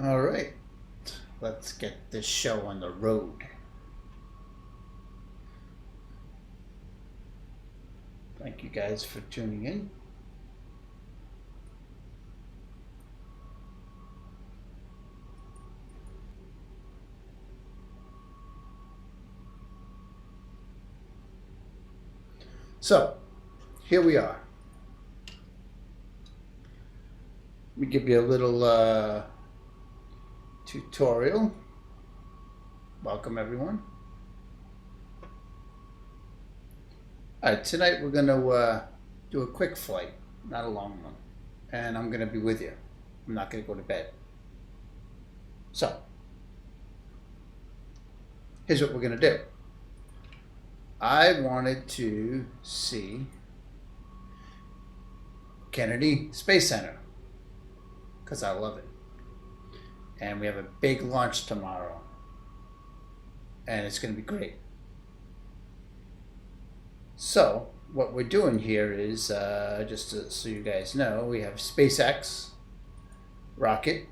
All right, let's get this show on the road. Thank you guys for tuning in. So, here we are. Let me give you a little tutorial. Welcome everyone. Alright, tonight we're going to do a quick flight, not a long one. And I'm going to be with you. I'm not going to go to bed. So, here's what we're going to do. I wanted to see Kenedy Space Center because I love it. And we have a big launch tomorrow. And it's going to be great. So, what we're doing here is, so you guys know, we have SpaceX rocket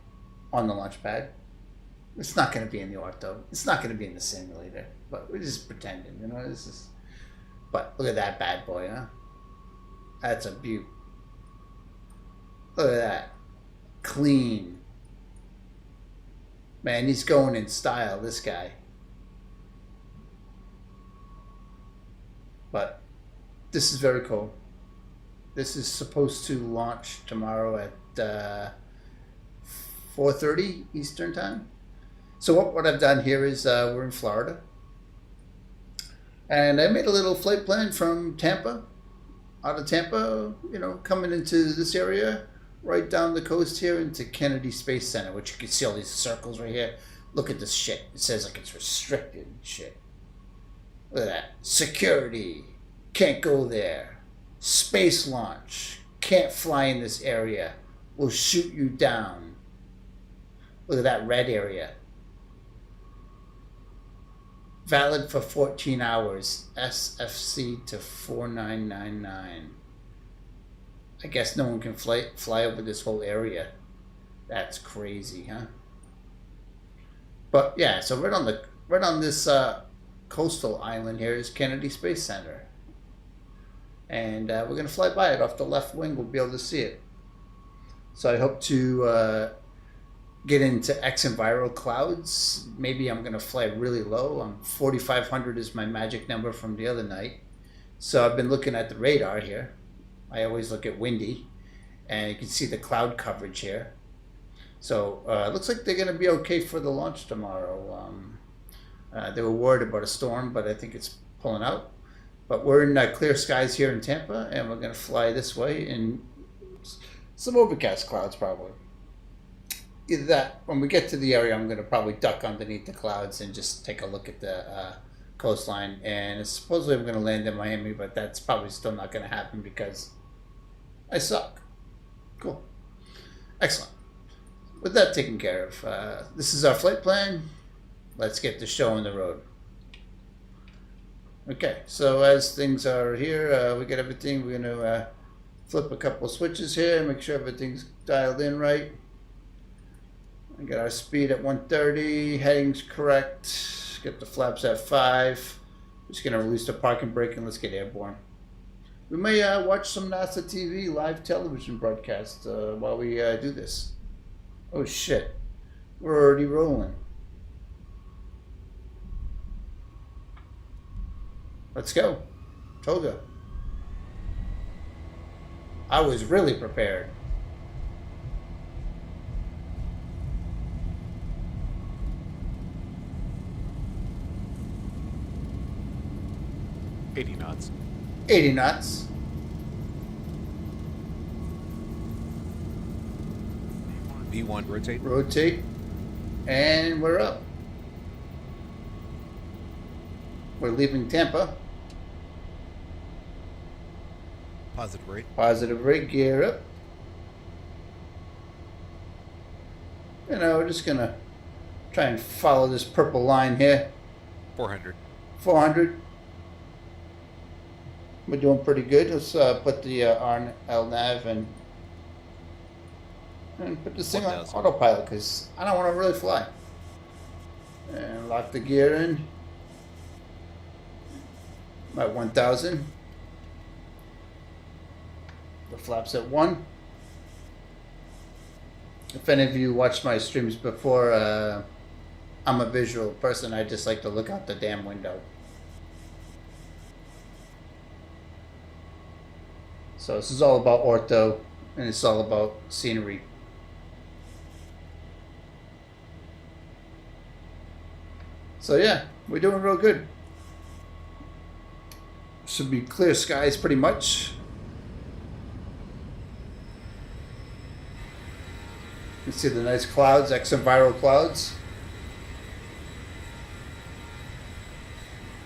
on the launch pad. It's not going to be in the ortho. It's not going to be in the simulator. But we're just pretending, you know. This is. But look at that bad boy, huh? That's a beaut. Look at that. Clean. Man, he's going in style, this guy. But this is very cool. This is supposed to launch tomorrow at 4:30 Eastern time. So what I've done here is we're in Florida. And I made a little flight plan from Tampa, out of Tampa, you know, coming into this area, right down the coast here into Kenedy Space Center, which you can see all these circles right here. Look at this shit. It says like it's restricted and shit. Look at that. Security. Can't go there. Space launch. Can't fly in this area. We'll shoot you down. Look at that red area. Valid for 14 hours. SFC to 4999. I guess no one can fly over this whole area. That's crazy, huh? But yeah, so right on this coastal island here is Kenedy Space Center. And we're going to fly by it off the left wing. We'll be able to see it. So I hope to get into xEnviro clouds. Maybe I'm going to fly really low. 4,500 is my magic number from the other night. So I've been looking at the radar here. I always look at windy. And you can see the cloud coverage here. So it looks like they're going to be okay for the launch tomorrow. They were worried about a storm, but I think it's pulling out. But we're in clear skies here in Tampa, and we're going to fly this way in some overcast clouds probably. Either that, when we get to the area, I'm going to probably duck underneath the clouds and just take a look at the coastline. And supposedly I'm going to land in Miami, but that's probably still not going to happen because I suck. Cool. Excellent. With that taken care of, this is our flight plan. Let's get the show on the road. Okay, so as things are here, we got everything. We're going to flip a couple switches here, make sure everything's dialed in right. We got our speed at 130, headings correct. Get the flaps at 5. Just going to release the parking brake and let's get airborne. We may watch some NASA TV live television broadcast while we do this. Oh shit, we're already rolling. Let's go. Toga. I was really prepared. $80 knots. 80 knots. V1 rotate. Rotate. And we're up. We're leaving Tampa. Positive rate. Positive rate, gear up. You know, we're just gonna try and follow this purple line here. 400. 400. We're doing pretty good. Let's put the RL nav and and put this thing on 1,000. autopilot because I don't want to really fly. And lock the gear in. I'm at 1,000. The flaps at 1. If any of you watched my streams before, I'm a visual person. I just like to look out the damn window. So this is all about ortho, and it's all about scenery. So yeah, we're doing real good. Should be clear skies pretty much. You can see the nice clouds, xEnviro clouds.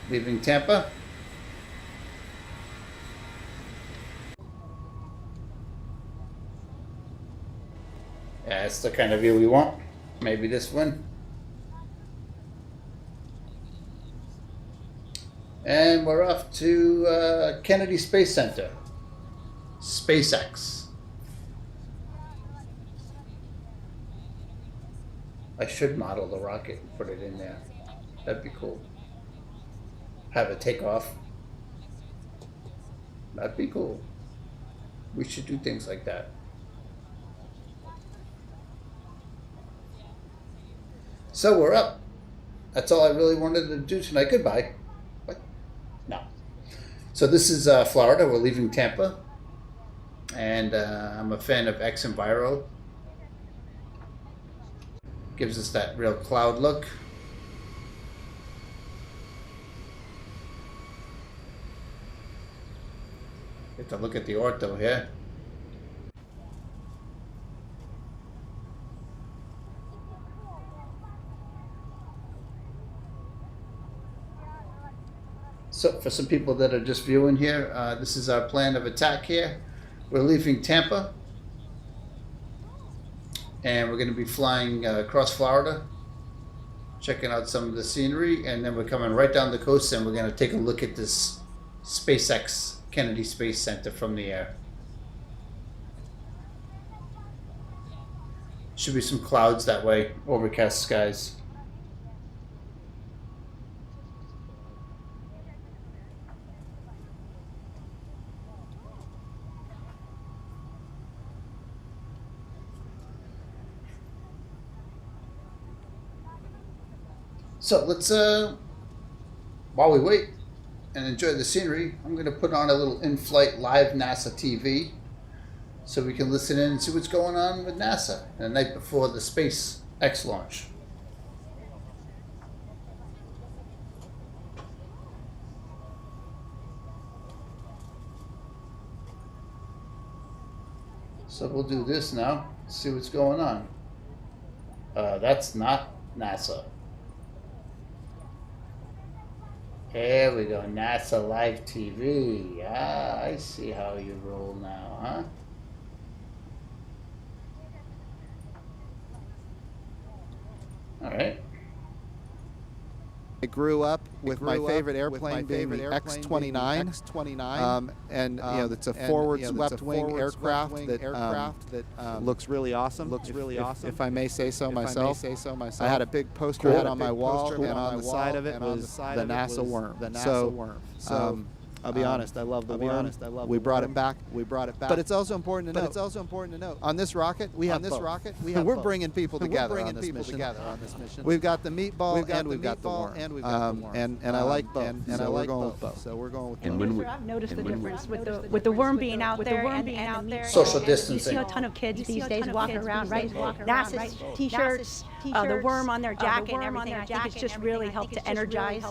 Leaving Tampa. Yeah, it's the kind of view we want. Maybe this one. And we're off to Kennedy Space Center. SpaceX. I should model the rocket and put it in there. That'd be cool. Have it take off. That'd be cool. We should do things like that. So we're up. That's all I really wanted to do tonight. Goodbye. What? No. So this is Florida. We're leaving Tampa. And I'm a fan of xEnviro. Gives us that real cloud look. Get to look at the ortho here. So for some people that are just viewing here, this is our plan of attack here. We're leaving Tampa. And we're going to be flying across Florida, checking out some of the scenery, and then we're coming right down the coast and we're going to take a look at this SpaceX Kennedy Space Center from the air. Should be some clouds that way, overcast skies. So let's, while we wait and enjoy the scenery, I'm going to put on a little in-flight live NASA TV so we can listen in and see what's going on with NASA the night before the SpaceX launch. So we'll do this now, see what's going on. That's not NASA. There we go, NASA Live TV. Ah, I see how you roll now, huh? All right. I grew up with my favorite airplane being the X-29, and you know, it's a forward swept-wing aircraft that looks really awesome. If I may say so myself. I had a big poster on my wall, and on the side of it was the NASA worm. So I'll be honest, I love the worm. We brought it back. But it's also important to note. On this rocket, we're bringing people together on this mission. We've got the meatball and we've got the worm. And I like both. So we're going with both. I've noticed the difference with the worm being out there and Social distancing. You see a ton of kids these days walking around, right? NASA's t-shirts, the worm on their jacket and everything. I think it's just really helped to energize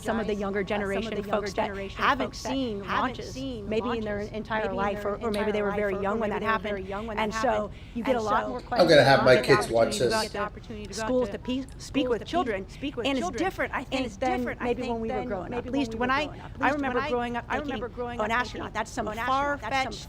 some of the younger generation of folks that haven't seen launches maybe in their entire life, or maybe they were very young when that happened. And so you get a lot more questions. I'm going to have my kids watch this. Schools to speak with children, and it's different, I think, than maybe when we were growing up. At least when I remember growing up thinking, oh, an astronaut, that's some far-fetched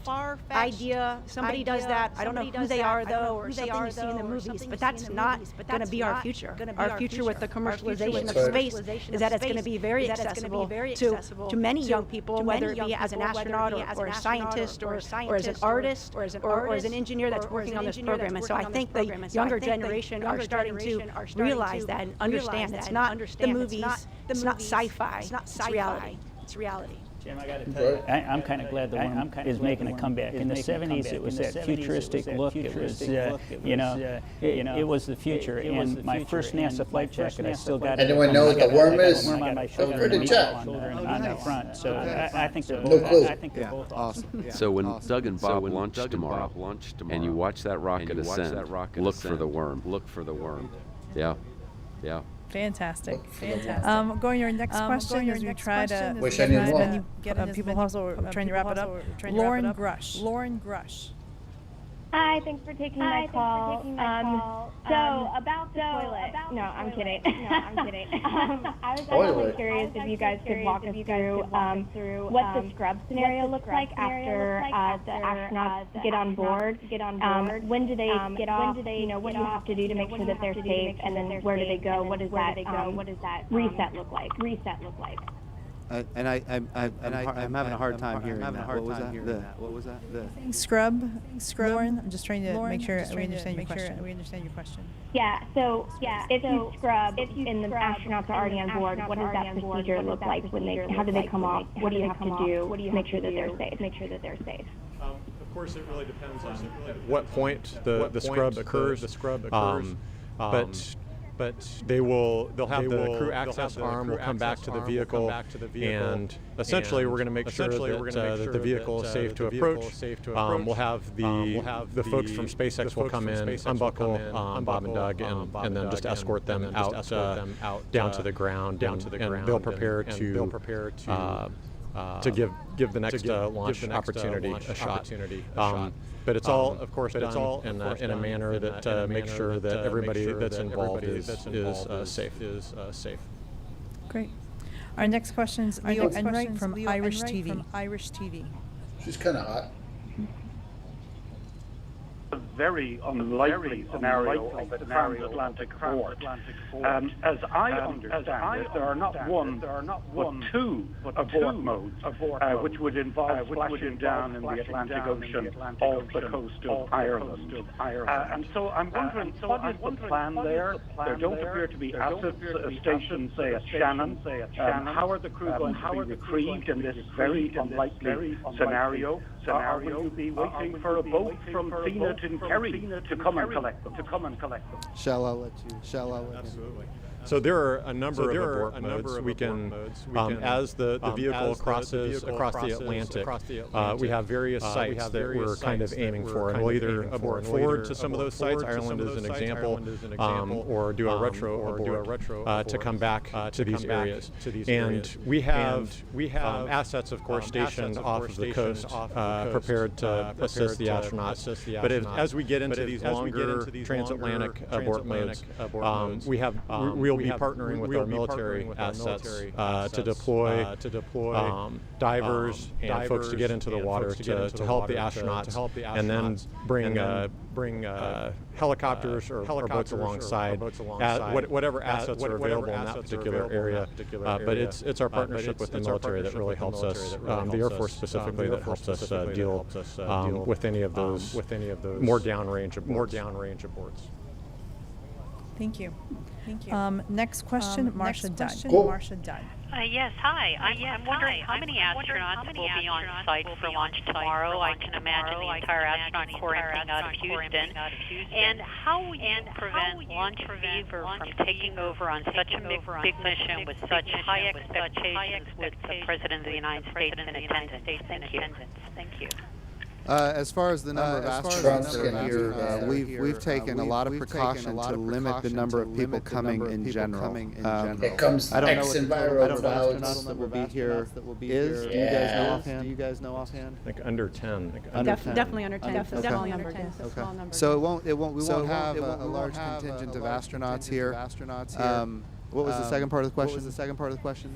idea. Somebody does that. I don't know who they are, though, or something you see in the movies, but that's not going to be our future. Our future with the commercialization of space is that it's going to be very accessible to many young people, whether it be as an astronaut or a scientist or as an artist or as an engineer that's working on this program. And so I think the younger generation are starting to realize that and understand it's not the movies, it's not sci-fi, it's reality. It's reality. Jim, I got to tell you, I'm kind of glad the worm is making a comeback. In the 70s, it was that futuristic look. It was, it was the future. And my first NASA flight jacket, I still got it. Anyone know what the worm is? Worm on my shoulder, Good and chat. on the front. So I think they're No both. clue. I think they're both awesome. So when Doug and Bob launch tomorrow, and you watch that rocket ascend, look for the worm. Look for the worm. Yeah. Yeah. Fantastic. Going to your next question as we try to Wish I knew more. then you get people also trying to wrap it up. Lauren Grush. Lauren Grush. Hi, thanks for taking my call. So about the toilet. No, I'm kidding. I was actually curious if you guys could walk us through what the scrub scenario looks like after the astronauts get on board. When do they get off? You know, what do you have to do to make sure that they're safe? And then where do they go? What does that reset look like? And I'm having a hard time hearing that. What was that? Scrub. Lauren, I'm just trying to make sure we understand your question. Yeah, so if you scrub and the astronauts are already on board, what does that procedure look like how do they come off? What do you have to do to make sure that they're safe? Of course, it really depends on at what point the scrub occurs. But they'll have the crew access arm will come back to the vehicle, and essentially we're going to make sure that the vehicle is safe to approach. We'll have the folks from SpaceX will come in, unbuckle Bob and Doug, and then just escort them out down to the ground, and they'll prepare to give the next launch opportunity a shot. But it's all, of course, done in a manner that makes sure that everybody that's involved is safe. Great. Our next question is Leo Enright from Irish TV. She's kind of hot. A very unlikely scenario of a transatlantic port. As I understand it, there are not one, but two abort modes, which would involve splashing down in the Atlantic Ocean off the coast of Ireland. And so I'm wondering, what is the plan there? There don't appear to be asset stations, say, at Shannon. How are the crew going to be retrieved in this very unlikely scenario? Will you be waiting for a boat from Phoenix in Kerry to come and collect them? Shall I let you? Absolutely. So there are a number of abort modes. We can, as the vehicle crosses across the Atlantic, we have various sites that we're kind of aiming for, and we'll either abort forward to some of those sites, Ireland is an example, or do a retro abort to come back to these areas. And we have assets, of course, stationed off of the coast, prepared to assist the astronauts. But as we get into these longer transatlantic abort modes, we'll be partnering with our military assets to deploy divers and folks to get into the water to help the astronauts, and then bring helicopters or boats alongside, whatever assets are available in that particular area. But it's our partnership with the military that really helps us, the Air Force specifically, that helps us deal with any of those more downrange aborts. Thank you. Next question, Marcia Dunn. Yes, hi. I'm wondering how many astronauts will be on site for launch tomorrow. I can imagine the entire astronaut corps emptying out of Houston. And how will you prevent launch fever from taking over on such a big mission with such high expectations with the President of the United States in attendance? Thank you. As far as the number of astronauts that are here, we've taken a lot of precaution to limit the number of people coming in general. It comes xEnviro astronauts that will be here. Do you guys know offhand? Like under 10. Definitely under 10. Okay. Definitely under 10. So we won't have a large contingent of astronauts here. What was the second part of the question?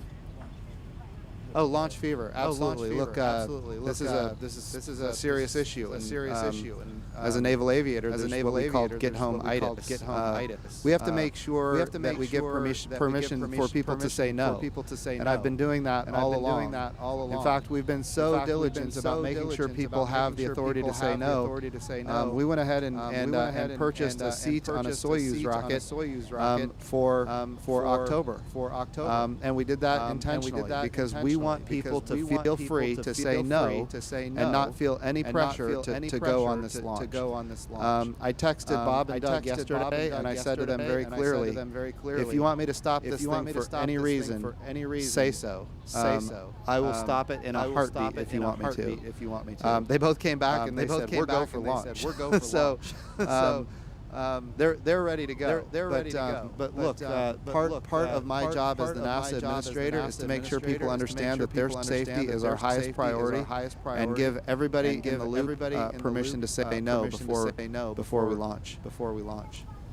Oh, launch fever. Absolutely. Look, this is a serious issue. As a naval aviator, there's what we call get home itis. We have to make sure that we give permission for people to say no. And I've been doing that all along. In fact, we've been so diligent about making sure people have the authority to say no. We went ahead and purchased a seat on a Soyuz rocket for October. And we did that intentionally because we want people to feel free to say no and not feel any pressure to go on this launch. I texted Bob and Doug yesterday, and I said to them very clearly, if you want me to stop this thing for any reason, say so. I will stop it in a heartbeat if you want me to. They both came back and they said, we're go for launch. So they're ready to go. But look, part of my job as the NASA administrator is to make sure people understand that their safety is our highest priority, and give everybody in the loop permission to say no before we launch.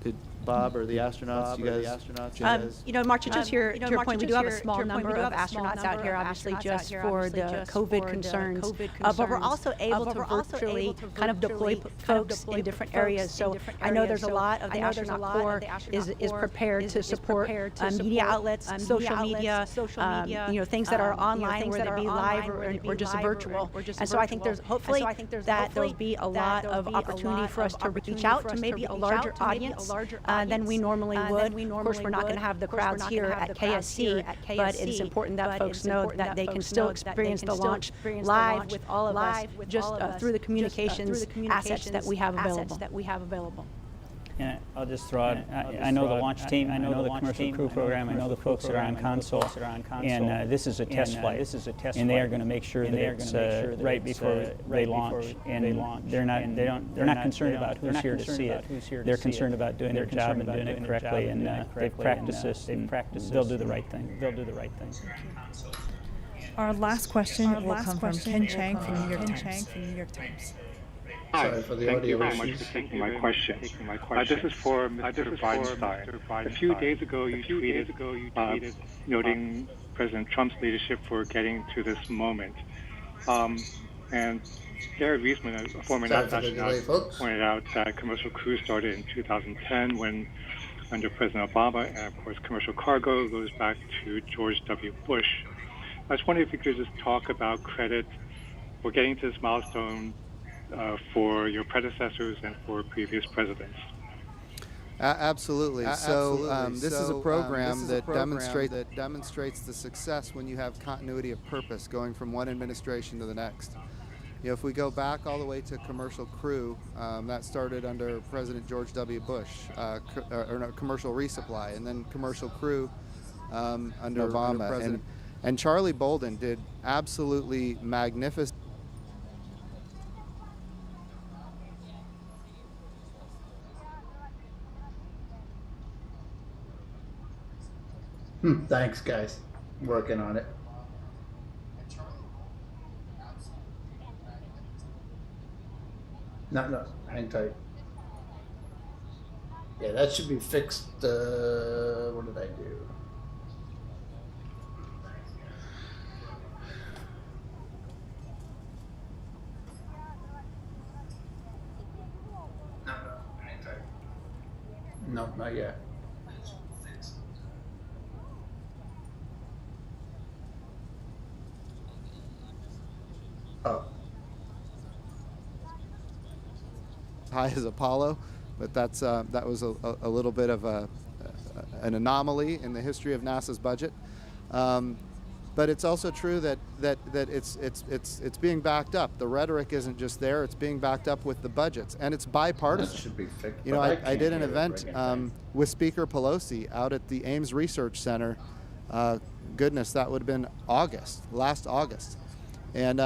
Did Bob or the astronauts, you guys? Marcia, just to your point, we do have a small number of astronauts out here, obviously, just for the COVID concerns. But we're also able to virtually kind of deploy folks in different areas. So I know there's a lot of the astronaut corps is prepared to support media outlets, social media, things that are online, whether they be live or just virtual. And so I think there's hopefully that there'll be a lot of opportunity for us to reach out to maybe a larger audience than we normally would. Of course, we're not going to have the crowds here at KSC, but it's important that folks know that they can still experience the launch live with all of us, just through the communications assets that we have available. And I'll just throw out, I know the launch team, I know the commercial crew program, I know the folks that are on console, and this is a test flight, and they are going to make sure that it's right before they launch, and they're not concerned about who's here to see it. They're concerned about doing their job and doing it correctly, and they've practiced this, and they'll do the right thing. Our last question will come from Ken Chang from New York Times. Hi, thank you very much for taking my question. This is for Mr. Weinstein. A few days ago, you tweeted noting President Trump's leadership for getting to this moment. And Gary Wiesman, a former NASA astronaut, pointed out that commercial crew started in 2010 when, under President Obama, and of course commercial cargo goes back to George W. Bush. I was wondering if you could just talk about credit for getting to this milestone for your predecessors and for previous presidents. Absolutely. So this is a program that demonstrates the success when you have continuity of purpose going from one administration to the next. If we go back all the way to commercial crew, that started under President George W. Bush, commercial resupply, and then commercial crew under Obama. And Charlie Bolden did absolutely magnificent. Thanks, guys. Working on it. No, hang tight. Yeah, that should be fixed. What did I do? No, hang tight. No, not yet. High as Apollo, but that was a little bit of an anomaly in the history of NASA's budget. But it's also true that it's being backed up. The rhetoric isn't just there; it's being backed up with the budgets, and it's bipartisan. That should be fixed. I did an event with Speaker Pelosi out at the Ames Research Center. Goodness, that would have been last August, and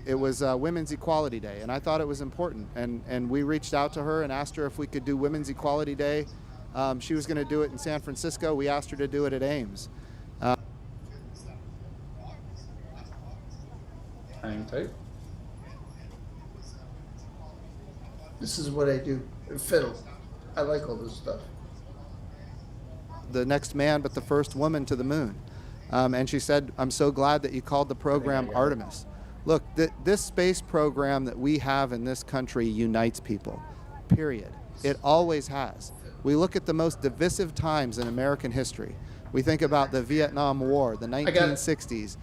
it was Women's Equality Day, and I thought it was important. And we reached out to her and asked her if we could do Women's Equality Day. She was going to do it in San Francisco. We asked her to do it at Ames. Hang tight. This is what I do. Fiddle. I like all this stuff. The next man, but the first woman to the moon. And she said, "I'm so glad that you called the program Artemis." Look, this space program that we have in this country unites people, period. It always has. We look at the most divisive times in American history. We think about the Vietnam War, the 1960s,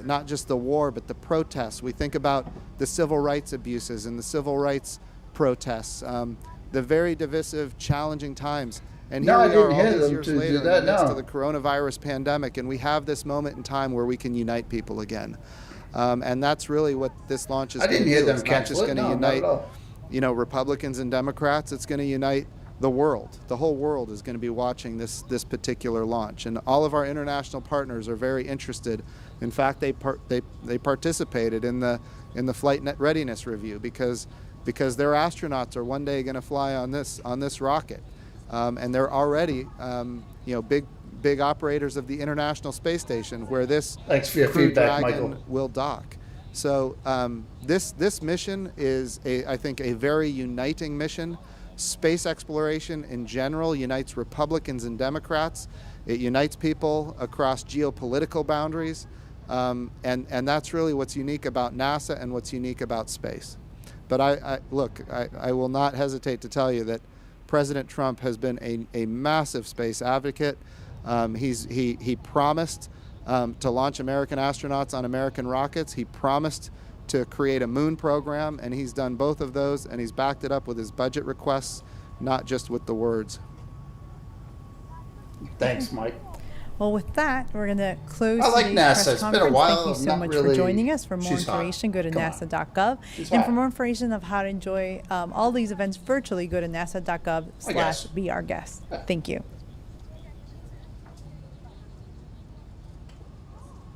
not just the war, but the protests. We think about the civil rights abuses and the civil rights protests, the very divisive, challenging times. And here we are all these years later in the midst of the coronavirus pandemic, and we have this moment in time where we can unite people again. And that's really what this launch is going to do. It's not just going to unite, Republicans and Democrats. It's going to unite the world. The whole world is going to be watching this particular launch, and all of our international partners are very interested. In fact, they participated in the flight readiness review because their astronauts are one day going to fly on this rocket, and they're already big operators of the International Space Station, where this Crew Dragon will dock. So this mission is, I think, a very uniting mission. Space exploration in general unites Republicans and Democrats. It unites people across geopolitical boundaries, and that's really what's unique about NASA and what's unique about space. But I will not hesitate to tell you that President Trump has been a massive space advocate. He promised to launch American astronauts on American rockets. He promised to create a moon program, and he's done both of those, and he's backed it up with his budget requests, not just with the words. Thanks, Mike. Well, with that, we're going to close I like today's NASA. press It's been a conference. while. Thank you so Not much really. for joining us. For more She's hot. information, go to Come on. nasa.gov. She's And hot. for more information of how to enjoy all these events virtually, go to nasa.gov/be our guest. Thank you.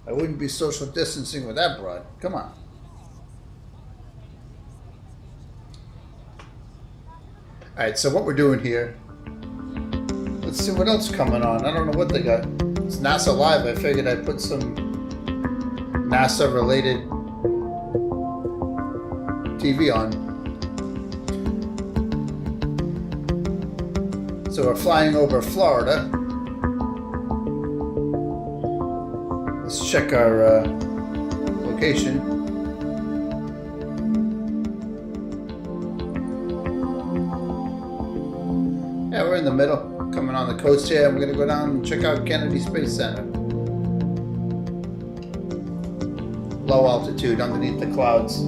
I wouldn't be social distancing with that broad. Come on. All right, so what we're doing here, let's see what else is coming on. I don't know what they got. It's NASA Live. I figured I'd put some NASA-related TV on. So we're flying over Florida. Let's check our location. Yeah, we're in the middle, coming on the coast here. We're going to go down and check out Kennedy Space Center. Low altitude, underneath the clouds.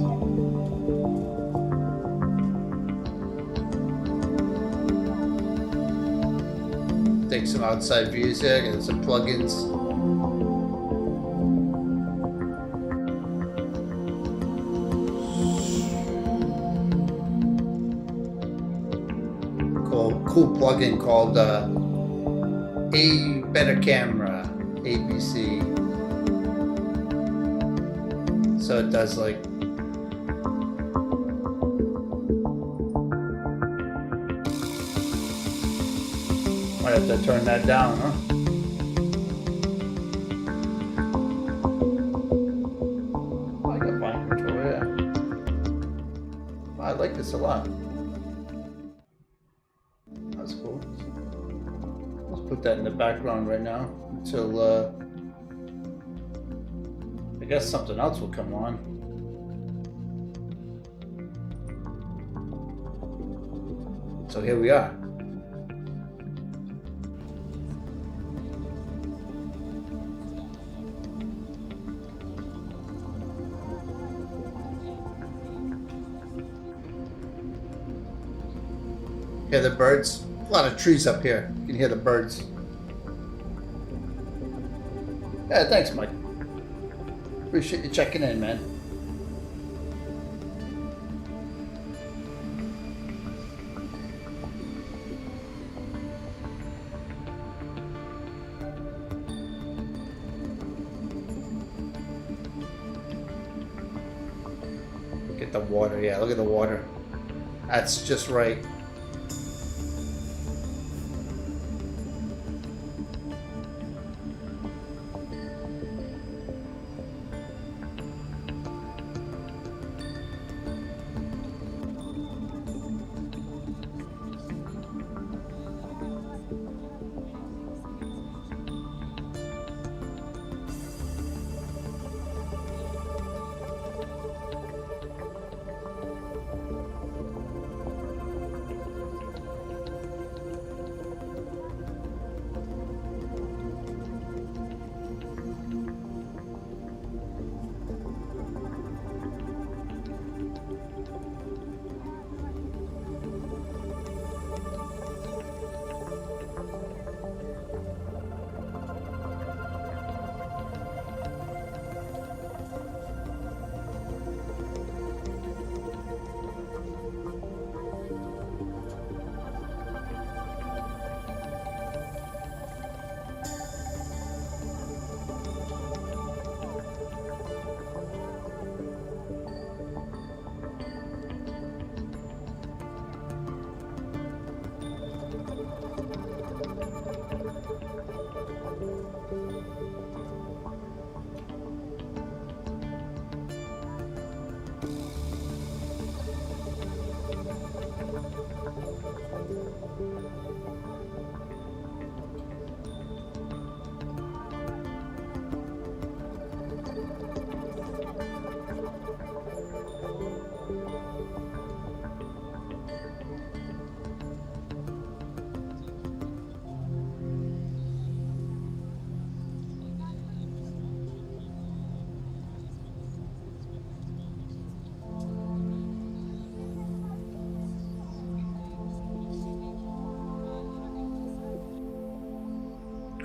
Take some outside views here, get some plugins. Cool plugin called A Better Camera, ABC. So it does like might have to turn that down, huh? I got fine control, yeah. I like this a lot. That's cool. Let's put that in the background right now until I guess something else will come on. So here we are. Hear the birds? A lot of trees up here. You can hear the birds. Yeah, thanks, Mike. Appreciate you checking in, man. Look at the water. Yeah, look at the water. That's just right.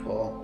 Cool.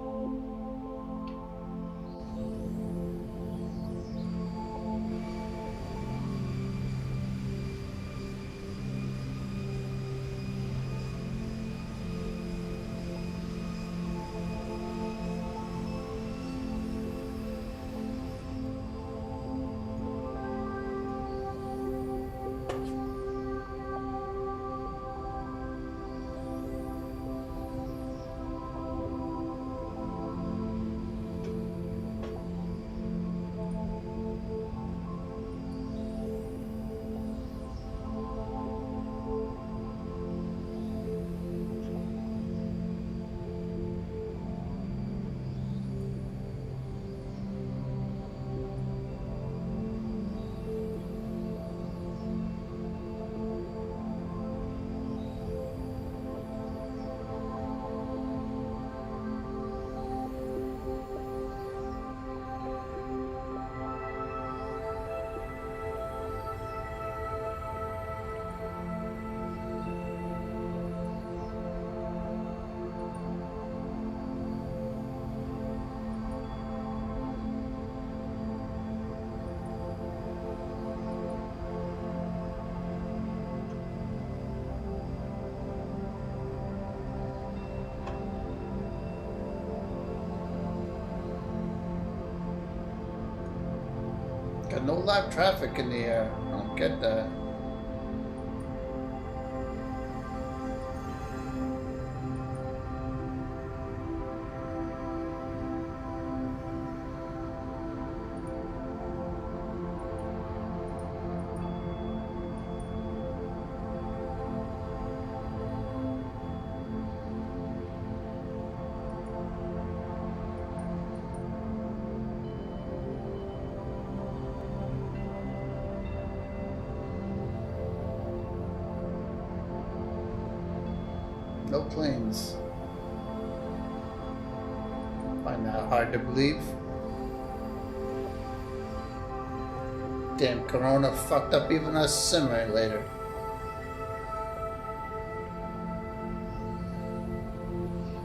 Got no live traffic in the air. I don't get that. No planes. Find that hard to believe. Damn, Corona fucked up even a simulator.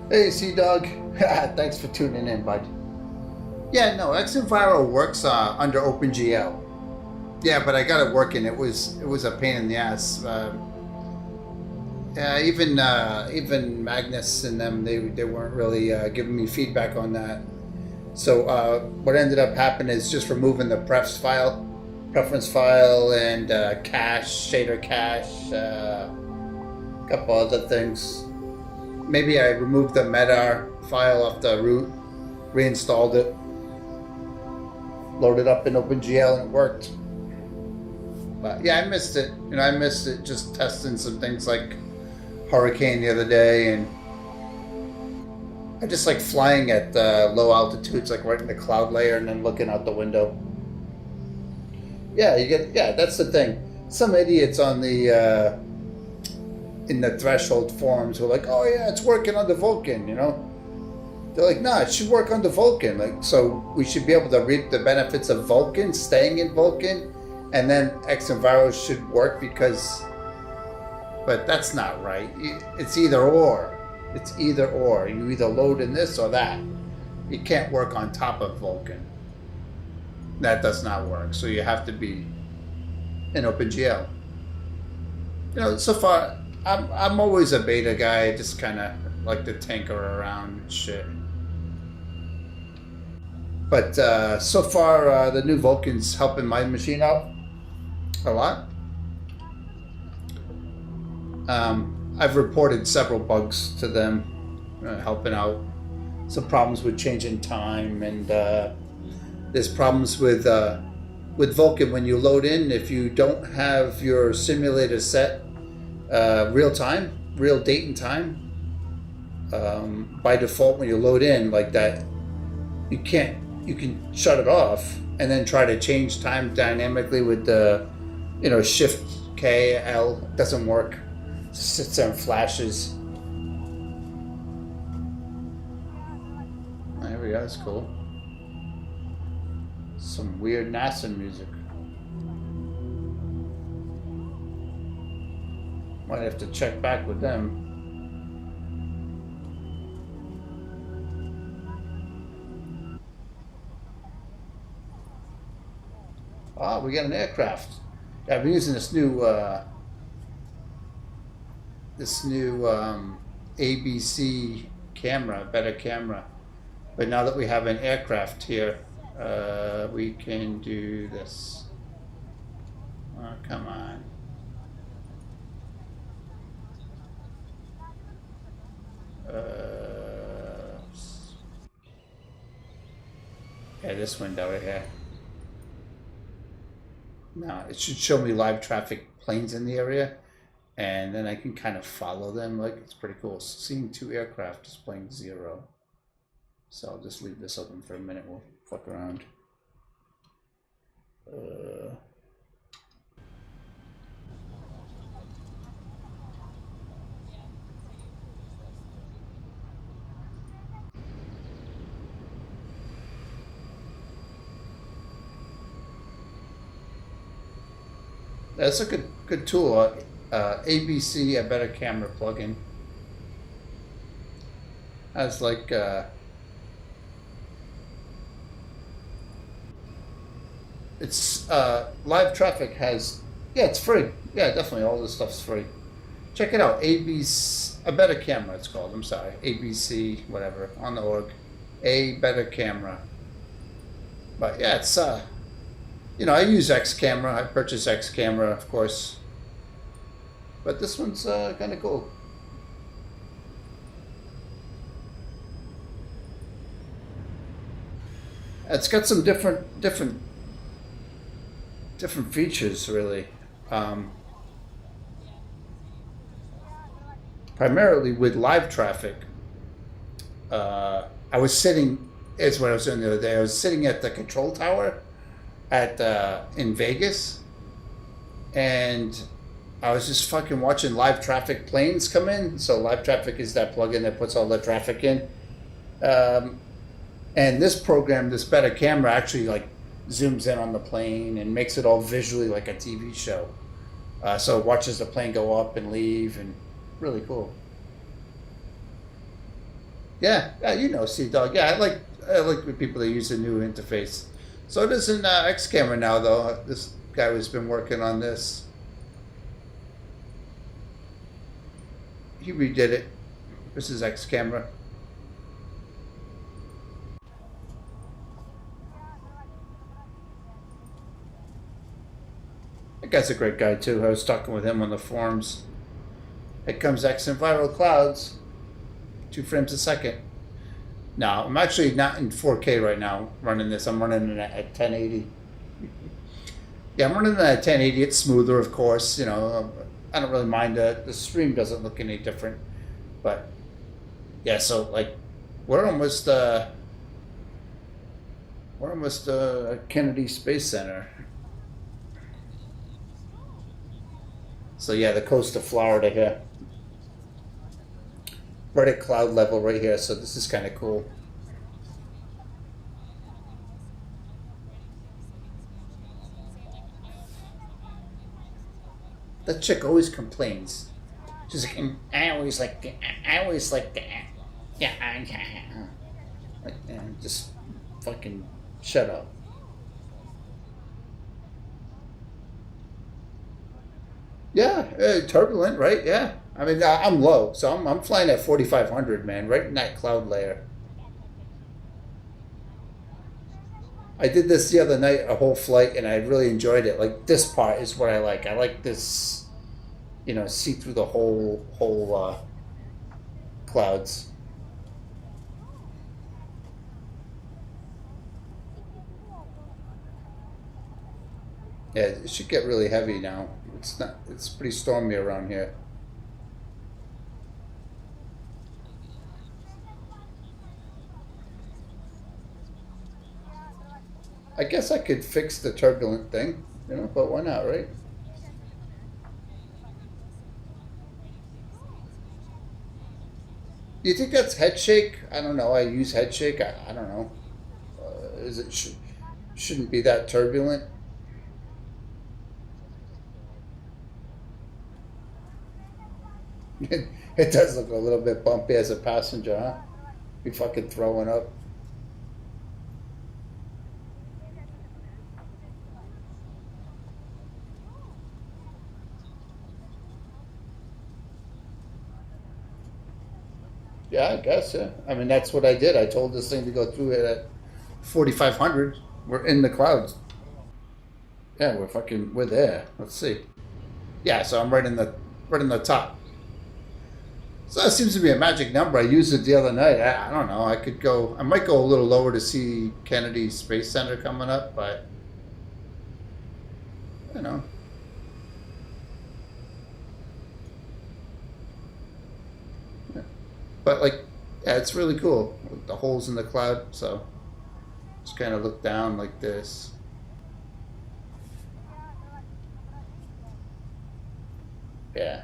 Hey, Sea-Dog. Thanks for tuning in, bud. Yeah, no, xEnviro works under OpenGL. Yeah, but I got it working. It was a pain in the ass. Even Magnus and them, they weren't really giving me feedback on that. So what ended up happening is just removing the preference file, and cache, shader cache, a couple other things. Maybe I removed the meta file off the root, reinstalled it, loaded up in OpenGL, and it worked. But yeah, I missed it. I missed it just testing some things like Hurricane the other day, and I just like flying at low altitudes, like right in the cloud layer, and then looking out the window. Yeah, that's the thing. Some idiots on the in the Threshold forums were like, "Oh yeah, it's working on the Vulcan," They're like, "Nah, it should work on the Vulcan." Like, so we should be able to reap the benefits of Vulcan, staying in Vulcan, and then xEnviro should work because. But that's not right. It's either or. It's either or. You either load in this or that. You can't work on top of Vulcan. That does not work. So you have to be in OpenGL. So far, I'm always a beta guy. I just kind of like to tinker around and shit. But so far, the new Vulcan's helping my machine out a lot. I've reported several bugs to them, helping out. Some problems with changing time, and there's problems with Vulcan when you load in. If you don't have your simulator set real date and time, by default when you load in like that, you can shut it off and then try to change time dynamically with the Shift K L. It doesn't work. Sits there and flashes. There we go, that's cool. Some weird NASA music. Might have to check back with them. Oh, we got an aircraft. Yeah, I've been using this new ABC camera, better camera. But now that we have an aircraft here, we can do this. Oh, come on. Yeah, this window right here. Now it should show me live traffic planes in the area, and then I can kind of follow them. Like, it's pretty cool. Seeing 2 aircraft displaying 0. So I'll just leave this open for a minute. We'll fuck around. That's a good tool. ABC, a better camera plugin. Has like it's LiveTraffic has, yeah, it's free. Yeah, definitely all this stuff's free. Check it out. ABC, a better camera. It's called. I'm sorry, ABC, whatever, on the org. A better camera. But yeah, it's you know, I use X camera. I purchase X camera, of course. But this one's kind of cool. It's got some different features, really. Primarily with LiveTraffic. I was sitting, is what I was doing the other day. I was sitting at the control tower at in Vegas, and I was just fucking watching LiveTraffic planes come in. So LiveTraffic is that plugin that puts all the traffic in. And this program, this better camera, actually like zooms in on the plane and makes it all visually like a TV show. So it watches the plane go up and leave, and really cool. Yeah, you know, Sea-Dog. Yeah, I like the people that use the new interface. So it is an X camera now, though. This guy who's been working on this, he redid it. This is X camera. That guy's a great guy too. I was talking with him on the forums. It comes xEnviro clouds, 2 frames a second. No, I'm actually not in 4K right now running this. I'm running it at 1080. Yeah, I'm running it at 1080. It's smoother, of course. You know, I don't really mind the stream doesn't look any different. But yeah, so like we're almost Kenedy Space Center. So yeah, the coast of Florida here. Right at cloud level right here, so this is kind of cool. That chick always complains. She's like, I always like the, yeah, like, just fucking shut up. Yeah, turbulent, right? Yeah. I mean, I'm low, so I'm flying at 4,500, man, right in that cloud layer. I did this the other night, a whole flight, and I really enjoyed it. Like, this part is what I like. I like this, you know, see through the whole clouds. Yeah, it should get really heavy now. It's pretty stormy around here. I guess I could fix the turbulent thing, you know, but why not, right? Do you think that's head shake? I don't know. I use head shake. I don't know. Is it shouldn't be that turbulent? It does look a little bit bumpy as a passenger, huh? Be fucking throwing up. Yeah, I guess, yeah. I mean, that's what I did. I told this thing to go through it at 4,500. We're in the clouds. Yeah, we're there. Let's see. Yeah, so I'm right in the top. So that seems to be a magic number. I used it the other night. I don't know. I might go a little lower to see Kennedy Space Center coming up, but you know. Yeah. But like, yeah, it's really cool. The holes in the cloud. So just kind of look down like this. Yeah.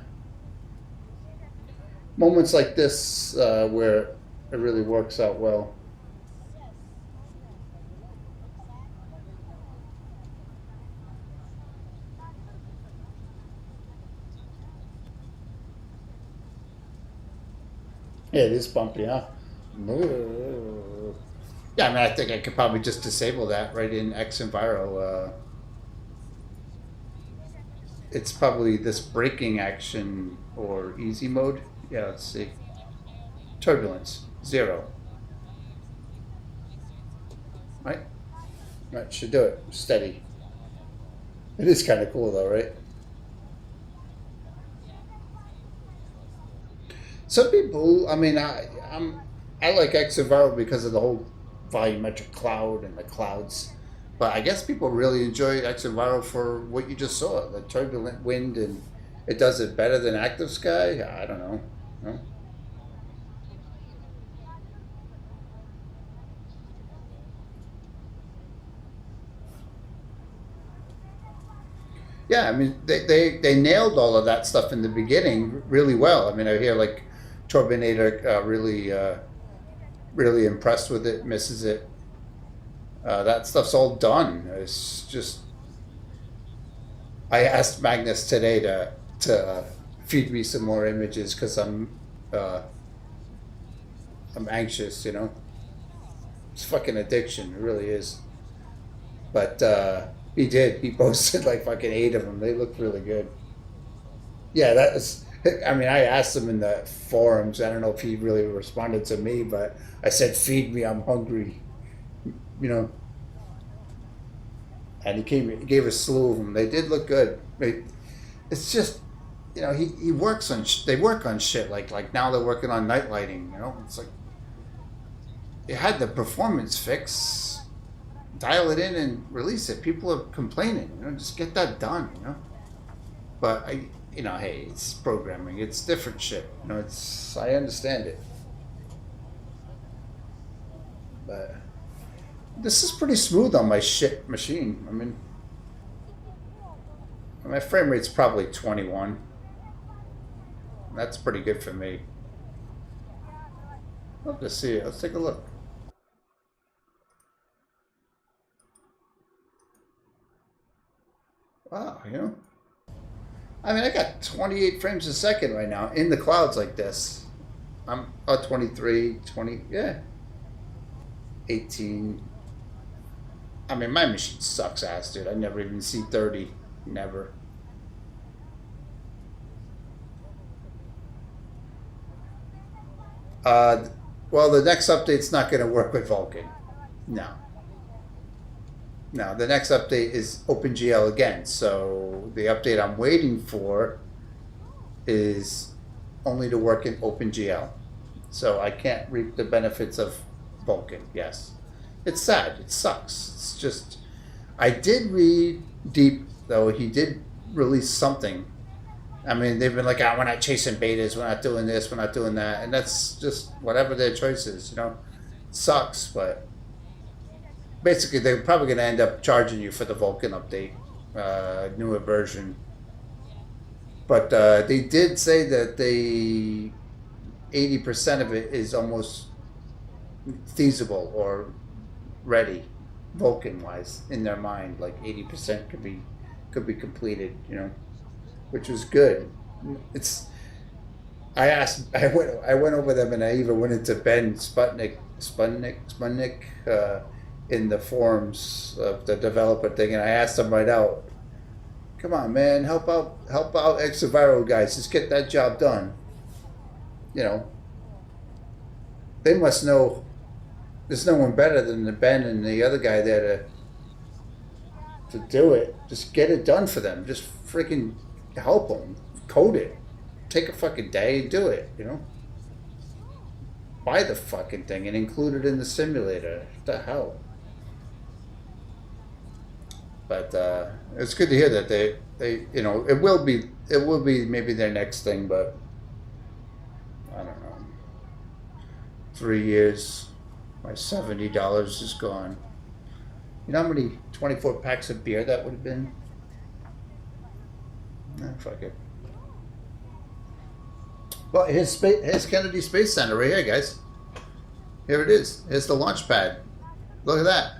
Moments like this where it really works out well. Yeah, it is bumpy, huh? Yeah, I mean, I think I could probably just disable that right in xEnviro. It's probably this braking action or easy mode. Yeah, let's see. Turbulence, 0. Right? Right, should do it. Steady. It is kind of cool though, right? Some people, I mean, I like xEnviro because of the whole volumetric cloud and the clouds. But I guess people really enjoy xEnviro for what you just saw, the turbulent wind, and it does it better than Active Sky. I don't know. No? Yeah, I mean, they nailed all of that stuff in the beginning really well. I mean, I hear like Turbinator really impressed with it, misses it. That stuff's all done. It's just, I asked Magnus today to feed me some more images because I'm anxious, you know. It's fucking addiction, it really is. But he did. He posted like fucking 8 of them. They look really good. Yeah, that was. I mean, I asked him in the forums. I don't know if he really responded to me, but I said, "Feed me, I'm hungry." You know. And he gave a slew of them. They did look good. It's just, you know, he works on. They work on shit like now they're working on night lighting. You know, it's like you had the performance fix. Dial it in and release it. People are complaining. You know, just get that done. You know. But hey, it's programming. It's different shit. You know, I understand it. But this is pretty smooth on my shit machine. I mean, my frame rate's probably 21. That's pretty good for me. Love to see it. Let's take a look. Wow, you know. I mean, I got 28 frames a second right now in the clouds like this. I'm 23, 20, yeah. 18. I mean, my machine sucks ass, dude. I never even see 30. Never. Well, the next update's not going to work with Vulkan. No. No, the next update is OpenGL again. So the update I'm waiting for is only to work in OpenGL. So I can't reap the benefits of Vulkan. Yes. It's sad. It sucks. It's just, I did read Deep, though. He did release something. I mean, they've been like, we're not chasing betas. We're not doing this. We're not doing that. And that's just whatever their choice is, you know. It sucks, but basically they're probably going to end up charging you for the Vulkan update, newer version. But they did say that 80% of it is almost feasible or ready, Vulkan-wise, in their mind. Like 80% could be completed, you know, which was good. I went over them, and I even went into Ben Sputnik in the forums of the developer thing, and I asked him right out, "Come on, man, help out xEnviro guys, just get that job done." You know, they must know. There's no one better than the Ben and the other guy there to do it. Just get it done for them. Just freaking help them. Code it. Take a fucking day and do it, you know? Buy the fucking thing and include it in the simulator. What the hell? But it's good to hear that they you know, it will be maybe their next thing, but I don't know. 3 years, my $70 is gone. You know how many 24 packs of beer that would have been? Nah, fuck it. Well, here's Kennedy Space Center right here, guys. Here it is. Here's the launch pad. Look at that.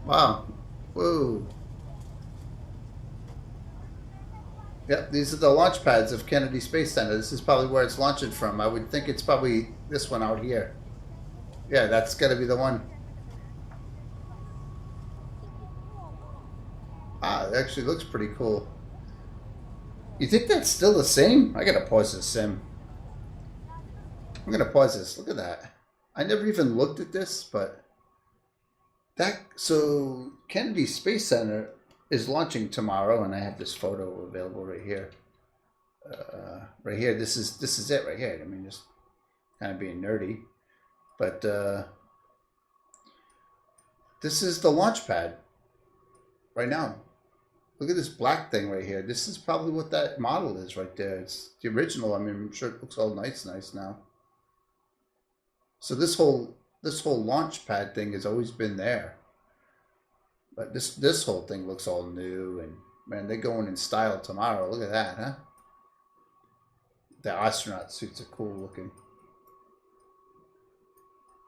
Wow. Whoa. Yep, these are the launch pads of Kennedy Space Center. This is probably where it's launching from. I would think it's probably this one out here. Yeah, that's got to be the one. Ah, it actually looks pretty cool. You think that's still the same? I gotta pause this sim. I'm gonna pause this. Look at that. I never even looked at this, but so Kennedy Space Center is launching tomorrow, and I have this photo available right here. Right here. This is it right here. I mean, just kind of being nerdy, but this is the launch pad right now. Look at this black thing right here. This is probably what that model is right there. It's the original. I mean, I'm sure it looks all nice now. So this whole launch pad thing has always been there. But this whole thing looks all new, and man, they're going in style tomorrow. Look at that, huh? The astronaut suits are cool looking.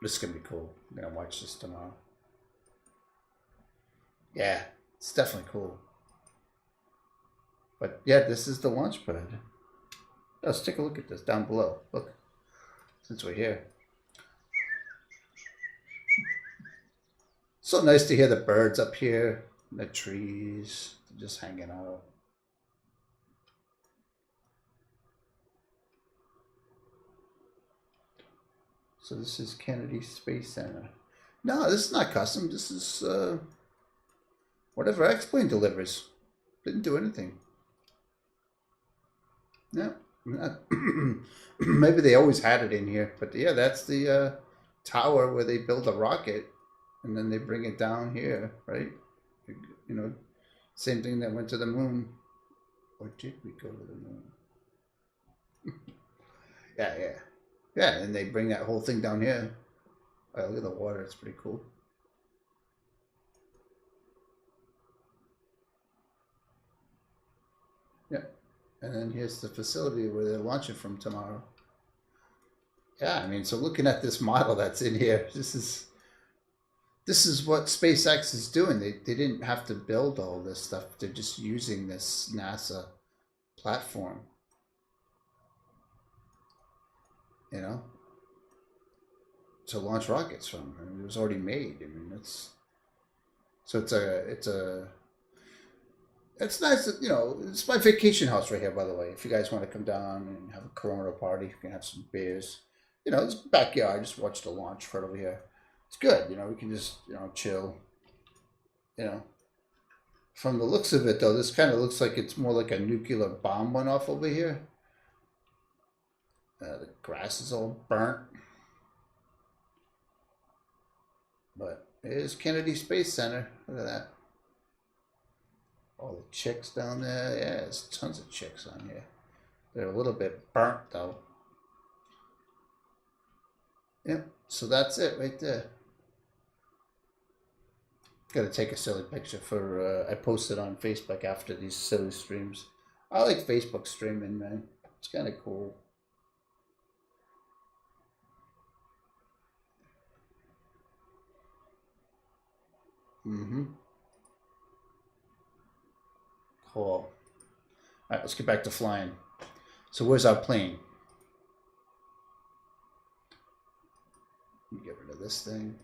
This is gonna be cool. I'm gonna watch this tomorrow. Yeah, it's definitely cool. But yeah, this is the launch pad. Let's take a look at this down below. Look, since we're here. So nice to hear the birds up here, and the trees, just hanging out. So this is Kennedy Space Center. No, this is not custom. This is whatever X-Plane delivers. Didn't do anything. No, maybe they always had it in here, but yeah, that's the tower where they build a rocket, and then they bring it down here, right? You know, same thing that went to the moon. Or did we go to the moon? Yeah, and they bring that whole thing down here. Oh, look at the water, it's pretty cool. Yeah. And then here's the facility where they're launching from tomorrow. Yeah, I mean, so looking at this model that's in here, this is what SpaceX is doing. They didn't have to build all this stuff. They're just using this NASA platform, you know, to launch rockets from. I mean, it was already made. I mean, it's nice, you know. It's my vacation house right here, by the way. If you guys want to come down and have a Corona party, you can have some beers. You know, it's backyard. Just watch the launch right over here. It's good. You know, we can just, you know, chill. You know, from the looks of it, though, this kind of looks like it's more like a nuclear bomb went off over here. The grass is all burnt. But here's Kennedy Space Center. Look at that. All the chicks down there. Yeah, there's tons of chicks on here. They're a little bit burnt, though. Yep, so that's it right there. Got to take a silly picture for, I posted on Facebook after these silly streams. I like Facebook streaming, man. It's kind of cool. Cool. All right, let's get back to flying. So where's our plane? Let me get rid of this thing.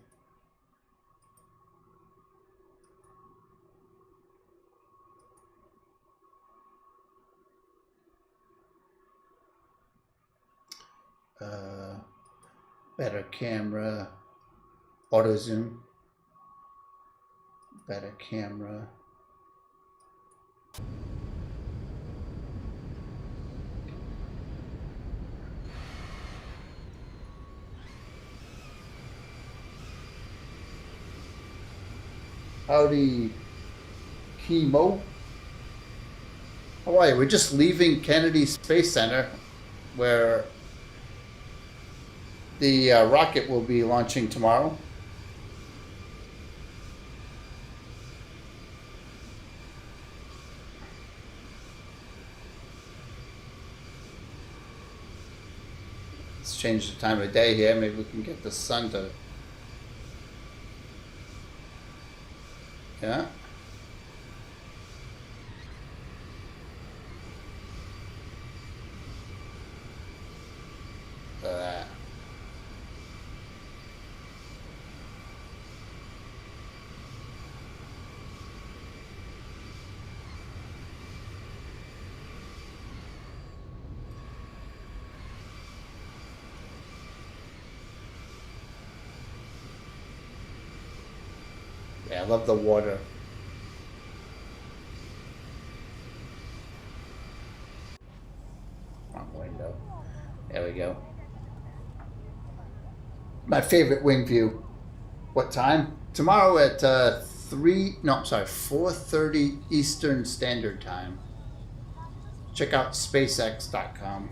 Better camera. Auto zoom. Better camera. Howdy, Chemo. How are you? We're just leaving Kennedy Space Center, where the rocket will be launching tomorrow. Let's change the time of day here. Maybe we can get the sun to... Yeah. Yeah, I love the water. Wrong window. There we go. My favorite wing view. What time? Tomorrow at 4:30 Eastern Standard Time. Check out SpaceX.com.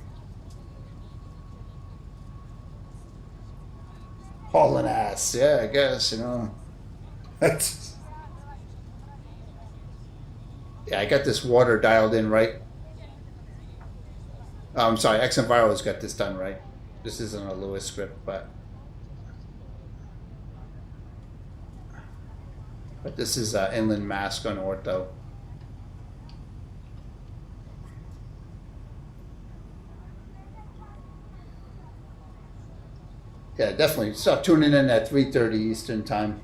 Hauling ass, yeah, I guess, you know. Yeah, I got this water dialed in right. Oh, I'm sorry, xEnviro's got this done right. This isn't a Lewis script, but this is inland mask on ortho. Yeah, definitely. Start tuning in at 3:30 Eastern Time.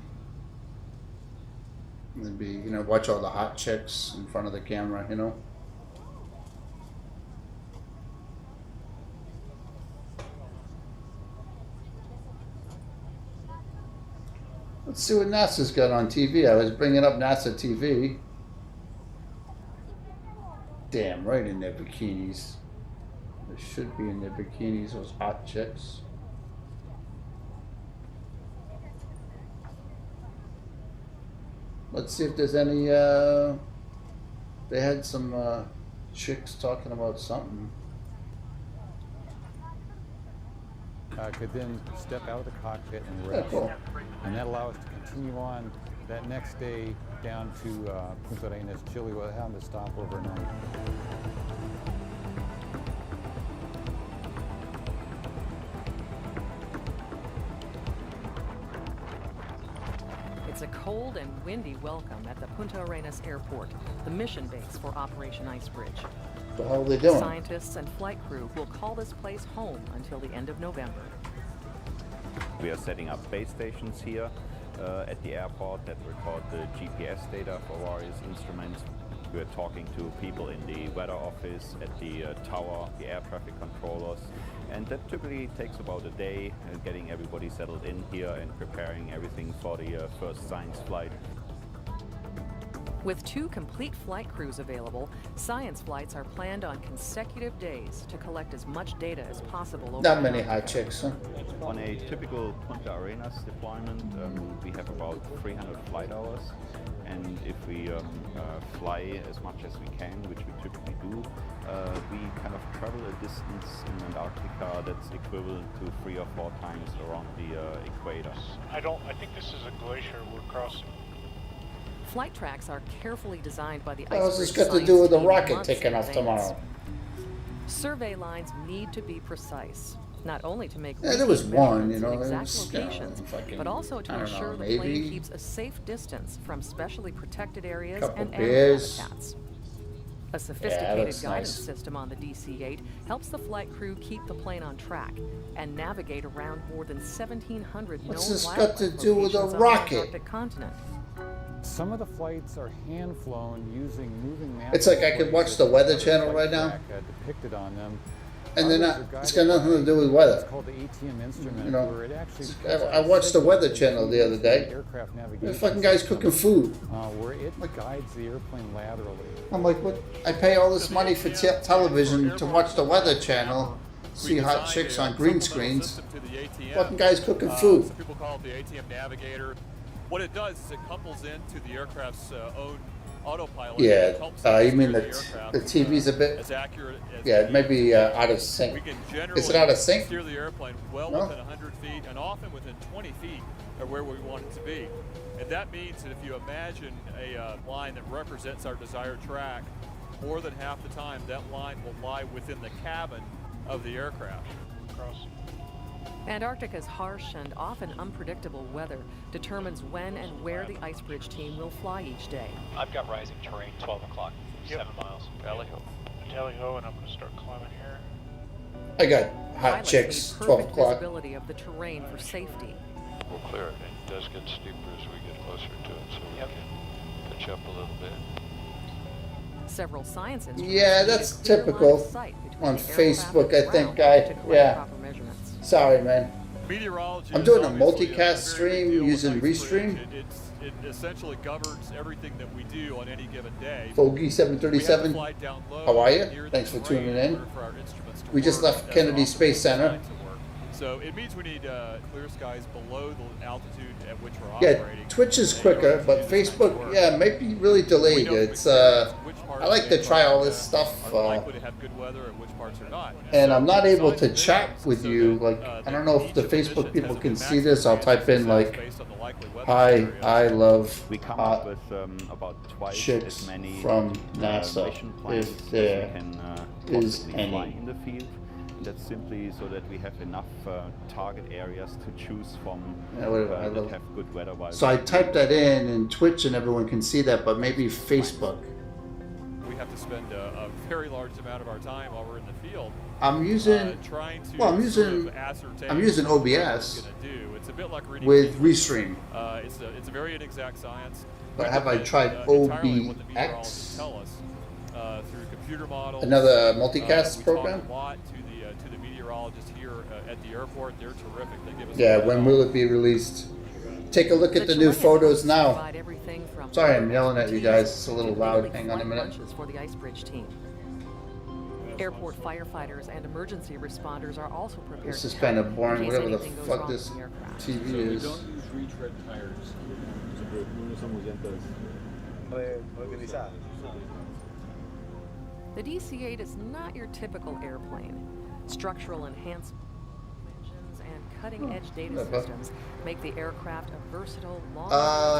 And be, you know, watch all the hot chicks in front of the camera, you know. Let's see what NASA's got on TV. I was bringing up NASA TV. Damn, right in their bikinis. They should be in their bikinis, those hot chicks. Let's see if there's any, they had some chicks talking about something. Could then step out of the cockpit and Yeah, rest. cool. And that allows us to continue on that next day down to Punta Arenas, Chile, without having to stop overnight. It's a cold and windy welcome at the Punta Arenas Airport, the mission base for Operation Icebridge. What the hell are they doing? Scientists and flight crew will call this place home until the end of November. We are setting up base stations here at the airport that record the GPS data for various instruments. We are talking to people in the weather office, at the tower, the air traffic controllers, and that typically takes about a day, getting everybody settled in here and preparing everything for the first science flight. With 2 complete flight crews available, science flights are planned on consecutive days to collect as much data as possible. Not many hot chicks, huh? On a typical Punta Arenas deployment, we have about 300 flight hours, and if we fly as much as we can, which we typically do, we kind of travel a distance in Antarctica that's equivalent to 3 or 4 times around the equator. I think this is a glacier we're crossing. Flight tracks are carefully designed by the What else has Icebridge got to do with the science team rocket months taking in off advance. tomorrow? Survey lines need to be precise, not only to make Yeah, there was repeat one, you measurements know, in there exact was, you know, locations, fucking, but also to I don't ensure know, the plane maybe keeps a safe distance from specially protected areas couple and animal beers. habitats. A looks sophisticated nice. guidance system on the DC-8 helps the flight crew keep the plane on track and navigate around more than 1,700 What's known this got wildlife to do with a locations on the rocket? Antarctic continent. Some of the flights are hand-flown using moving maps. It's like I could watch the Weather Channel right now. Depicted on them. And then it's got nothing to do with weather. It's called the ATM instrument, You know, where it actually I watched the Weather Channel the other day. aircraft The navigation fucking guy's system, cooking food. where it guides the airplane laterally. I'm like, what? I pay all this money for television to watch the Weather Channel, see hot chicks on green screens. Fucking guy's cooking food. Some people call it the ATM Navigator. What it does is it couples into the aircraft's own autopilot. Yeah, you mean the aircraft, TV's a bit. as accurate as Yeah, it may be out of sync. We can Is it out of sync? steer the airplane well No? within 100 feet and often within 20 feet of where we want it to be. And that means that if you imagine a line that represents our desired track, more than half the time that line will lie within the cabin of the aircraft. Antarctica's harsh and often unpredictable weather determines when and where the ice bridge team will fly each day. I've got rising terrain, 12 o'clock, 7 miles. Tally ho. Tally ho, and I'm going to start climbing here. I got hot Pilots chicks, need 12 perfect o'clock. visibility of the terrain for safety. We'll clear it. It does get steeper as we get closer to it, so we can pitch up a little bit. Several science instruments Yeah, need a that's clear line of typical sight between on the aircraft Facebook, and I think, ground guy. to collect Yeah. proper measurements. Sorry, man. Meteorology I'm doing is a obviously multicast very big stream deal with using ice bridge. Restream. It essentially governs everything that we do on any given day. Fogey 737. We have to fly down low How are you? near the Thanks for terrain tuning in in. order for our instruments to We just work left as Kennedy optimally Space Center. designed to work. So it means we need clear skies below the altitude at which we're Yeah, operating. Twitch is quicker, but Facebook, yeah, might be really delayed. It's I like to try all this stuff, likely to have good weather and which parts are not. and I'm not able to chat with you. Like, I don't know if the Facebook people can see this. I'll type in like, "Hi, I love We come hot up with about twice chicks as many from NASA, mission plans if as there we can is possibly fly any." in the field. And that's simply so that we have enough target areas to choose from Yeah, whatever, I that love- have good weather. While So I typed that in Twitch, and everyone can see that, but maybe Facebook. We have to spend a very large amount of our time while we're in the field. I'm using. Trying to Well, I'm sort using. of ascertain I'm using what it's OBS gonna do. It's a bit like reading with English. Restream. It's a very inexact science. But We have I depend, tried entirely on what the OBX? meteorologists tell us through computer models. Another multicast we program? talk a lot to the meteorologists here at the airport. They're terrific. They give us Yeah, a lot of when help. will it be released? Take a look at the new photos now. Sorry, I'm yelling at you guys. It's a little loud. Hang on a minute. Lunches for the ice bridge team. Airport firefighters and emergency responders are also prepared. This is to kind help of in boring. case Whatever the anything goes fuck wrong this with the aircraft. TV is. use retread tires. No usamos llantas organizadas. The DC-8 is not your typical airplane. Structural enhancements and cutting-edge data whatever. systems make the aircraft a versatile,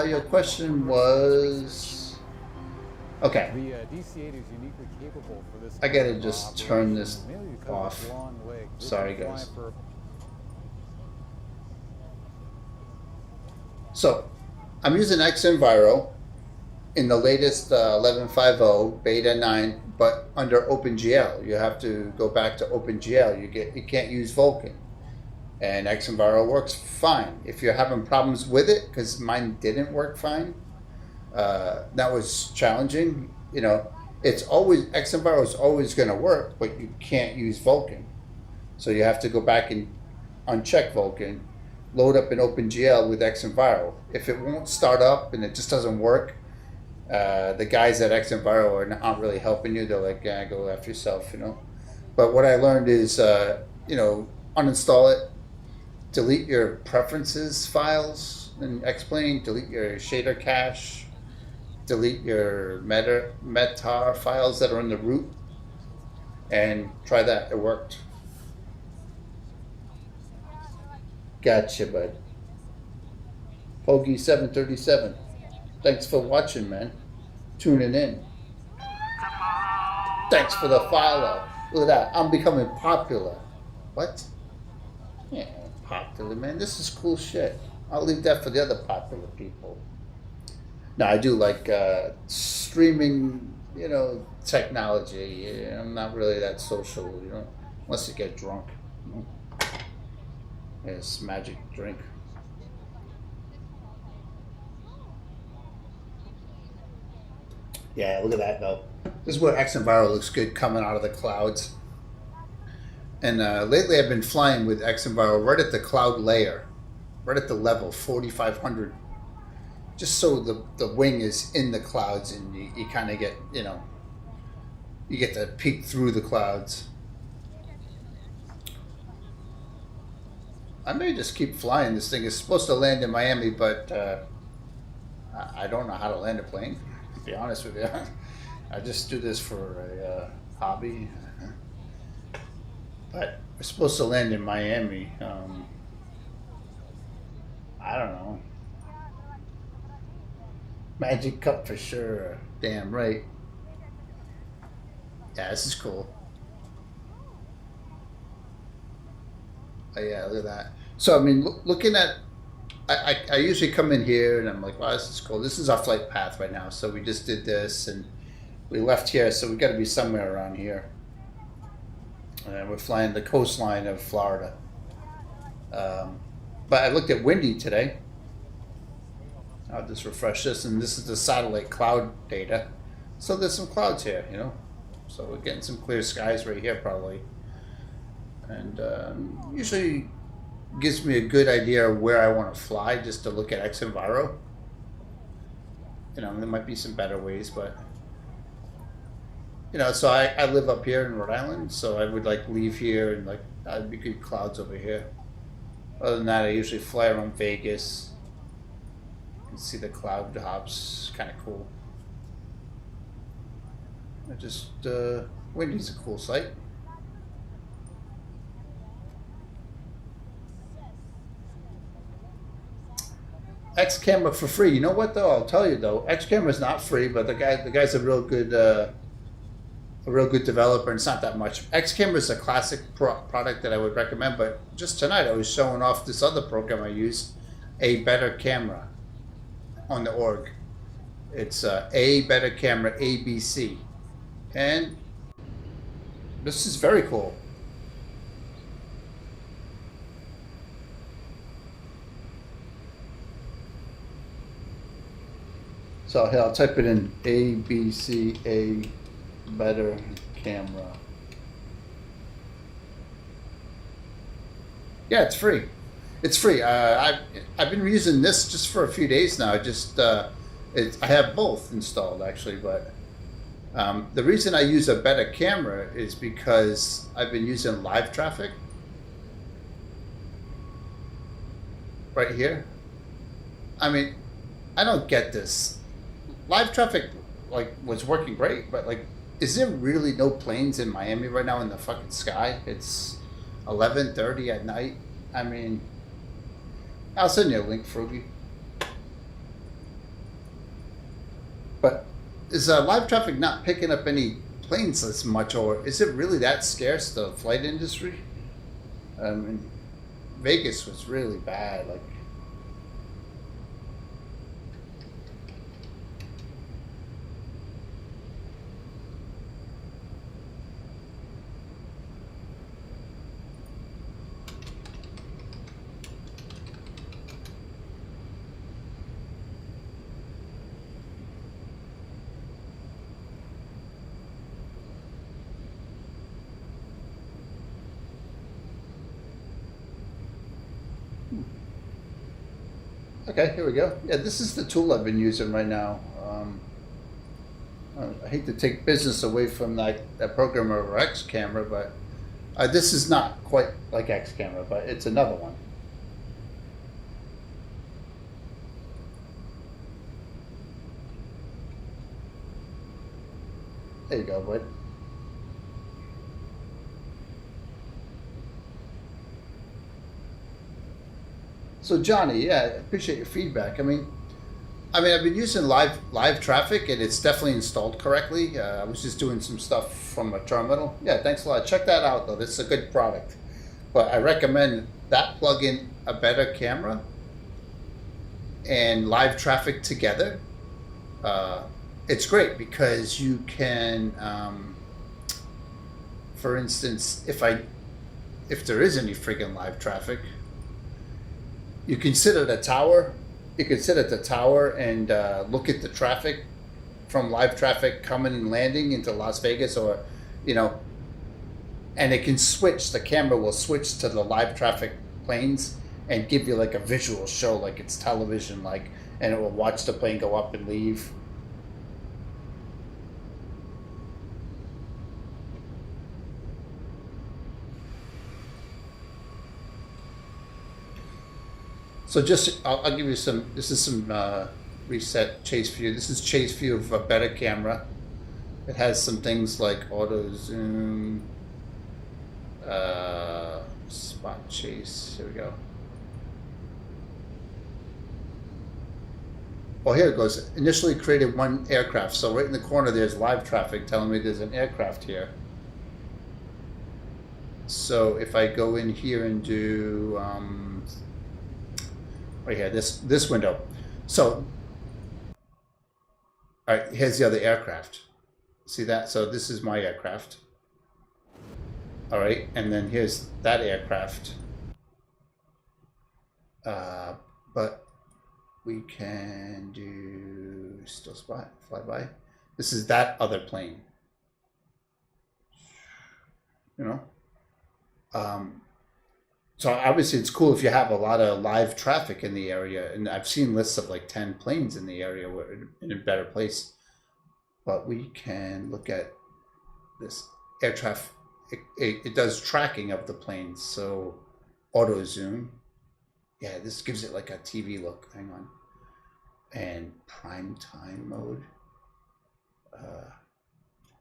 Your question was. Okay. The DC-8 is uniquely capable for this. I gotta kind of just operation, turn this mainly because of off. its long legs. It Sorry, can fly guys. for- So, I'm using xEnviro in the latest 11.50 beta 9, but under OpenGL. You have to go back to OpenGL. You can't use Vulkan, and xEnviro works fine. If you're having problems with it, because mine didn't work fine, that was challenging. You know, it's always xEnviro is always going to work, but you can't use Vulkan. So you have to go back and uncheck Vulkan, load up an OpenGL with xEnviro. If it won't start up and it just doesn't work, the guys at xEnviro are not really helping you. They're like, yeah, go after yourself, you know. But what I learned is, you know, uninstall it, delete your preferences files in Xplane, delete your shader cache, delete your meta files that are in the root, and try that. It worked. Gotcha, bud. Poggy 737. Thanks for watching, man. Tuning in. Thanks for the follow. Look at that. I'm becoming popular. What? Yeah, popular, man. This is cool shit. I'll leave that for the other popular people. Now, I do like streaming, you know, technology. Yeah, I'm not really that social, you know, unless you get drunk. You know? It's magic drink. Yeah, look at that though. This is where xEnviro looks good coming out of the clouds. And lately I've been flying with xEnviro right at the cloud layer, right at the level 4,500, just so the wing is in the clouds and you kind of get, you know, you get to peek through the clouds. I may just keep flying this thing. It's supposed to land in Miami, but I don't know how to land a plane, to be honest with you. I just do this for a hobby. But we're supposed to land in Miami. I don't know. Magic Cup for sure. Damn right. Yeah, this is cool. Oh yeah, look at that. So I mean, looking at, I usually come in here and I'm like, wow, this is cool. This is our flight path right now. So we just did this and we left here, so we got to be somewhere around here. And we're flying the coastline of Florida. But I looked at windy today. I'll just refresh this, and this is the satellite cloud data. So there's some clouds here, you know. So we're getting some clear skies right here probably. And usually gives me a good idea of where I want to fly just to look at xEnviro. You know, there might be some better ways, but you know, so I live up here in Rhode Island, so I would like leave here and like that'd be good clouds over here. Other than that, I usually fly around Vegas. You can see the cloud hops, kind of cool. I just Windy's a cool site. X camera for free. You know what though? I'll tell you though, X camera is not free, but the guy's a real good developer, and it's not that much. X camera is a classic product that I would recommend, but just tonight I was showing off this other program I use, A Better Camera, on the org. It's A Better Camera ABC, and this is very cool. So here, I'll type it in, ABC, A Better Camera. Yeah, it's free. It's free. I've been using this just for a few days now. I have both installed actually, but the reason I use a better camera is because I've been using LiveTraffic right here. I mean, I don't get this. LiveTraffic like was working great, but like, is there really no planes in Miami right now in the fucking sky? It's 11:30 at night. I mean, I'll send you a link, Frugy. But is LiveTraffic not picking up any planes as much, or is it really that scarce, the flight industry? I mean, Vegas was really bad. Like, okay, here we go. Yeah, this is the tool I've been using right now. I hate to take business away from that program over X camera, but this is not quite like X camera, but it's another one. There you go, bud. So Johnny, yeah, I appreciate your feedback. I mean, I've been using LiveTraffic, and it's definitely installed correctly. I was just doing some stuff from a terminal. Yeah, thanks a lot. Check that out, though. This is a good product. But I recommend that plugin, A Better Camera, and LiveTraffic together. It's great because you can, for instance, if there is any friggin' LiveTraffic, you can sit at a tower. You can sit at the tower and look at the traffic from LiveTraffic coming and landing into Las Vegas, or, you know, and it can switch. The camera will switch to the live traffic planes and give you like a visual show, like it's television, like, and it will watch the plane go up and leave. So just, I'll give you some, this is some reset chase view. This is chase view of a better camera. It has some things like auto zoom, spot chase, here we go. Well, here it goes. Initially created one aircraft. So right in the corner there's live traffic telling me there's an aircraft here. So if I go in here and do, right here, this window. So, all right, here's the other aircraft. See that? So this is my aircraft. All right, and then here's that aircraft. But we can do still spot, flyby. This is that other plane. You know? So obviously it's cool if you have a lot of live traffic in the area, and I've seen lists of like 10 planes in the area where in a better place. But we can look at this air traffic. It does tracking of the planes, so auto zoom. Yeah, this gives it like a TV look. Hang on. And prime time mode.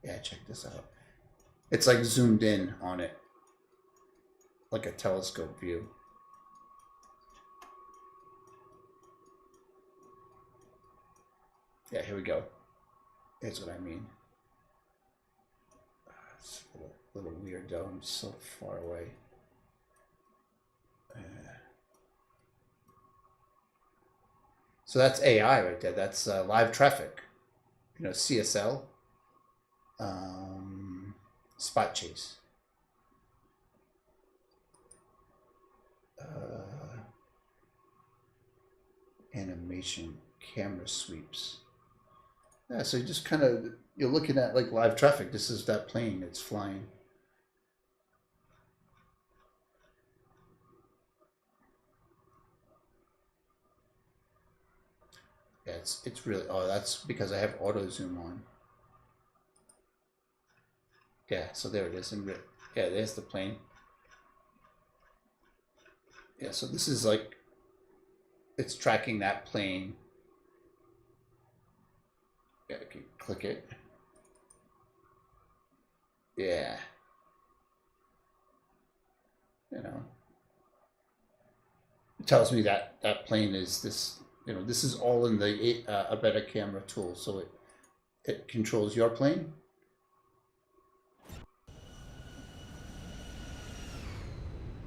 Yeah, check this out. It's like zoomed in on it, like a telescope view. Yeah, here we go. Here's what I mean. It's a little weird though. I'm so far away. So that's AI right there. That's live traffic. You know, CSL. Spot chase. Animation, camera sweeps. Yeah, so you just kind of, you're looking at like live traffic. This is that plane, it's flying. Yeah, it's really, oh, that's because I have auto zoom on. Yeah, so there it is. Yeah, there's the plane. Yeah, so this is like, it's tracking that plane. Yeah, I can click it. Yeah. You know, it tells me that that plane is this, you know, this is all in the a better camera tool. So it controls your plane.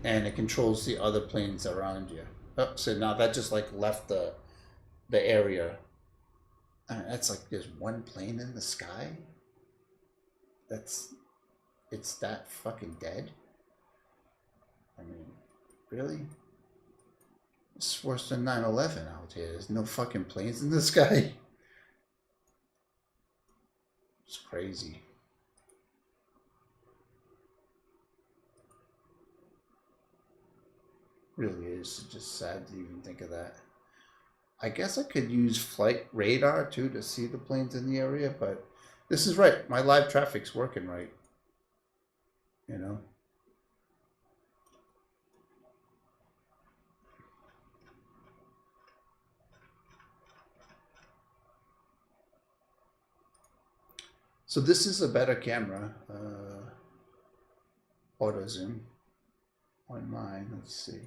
And it controls the other planes around you. Oh, so now that just like left the area. That's like there's one plane in the sky. It's that fucking dead. I mean, really? It's worse than 9/11 out here. There's no fucking planes in the sky. It's crazy. Really is just sad to even think of that. I guess I could use flight radar too to see the planes in the area, but this is right. My live traffic's working right. You know? So this is a better camera. Auto zoom on mine. Let's see.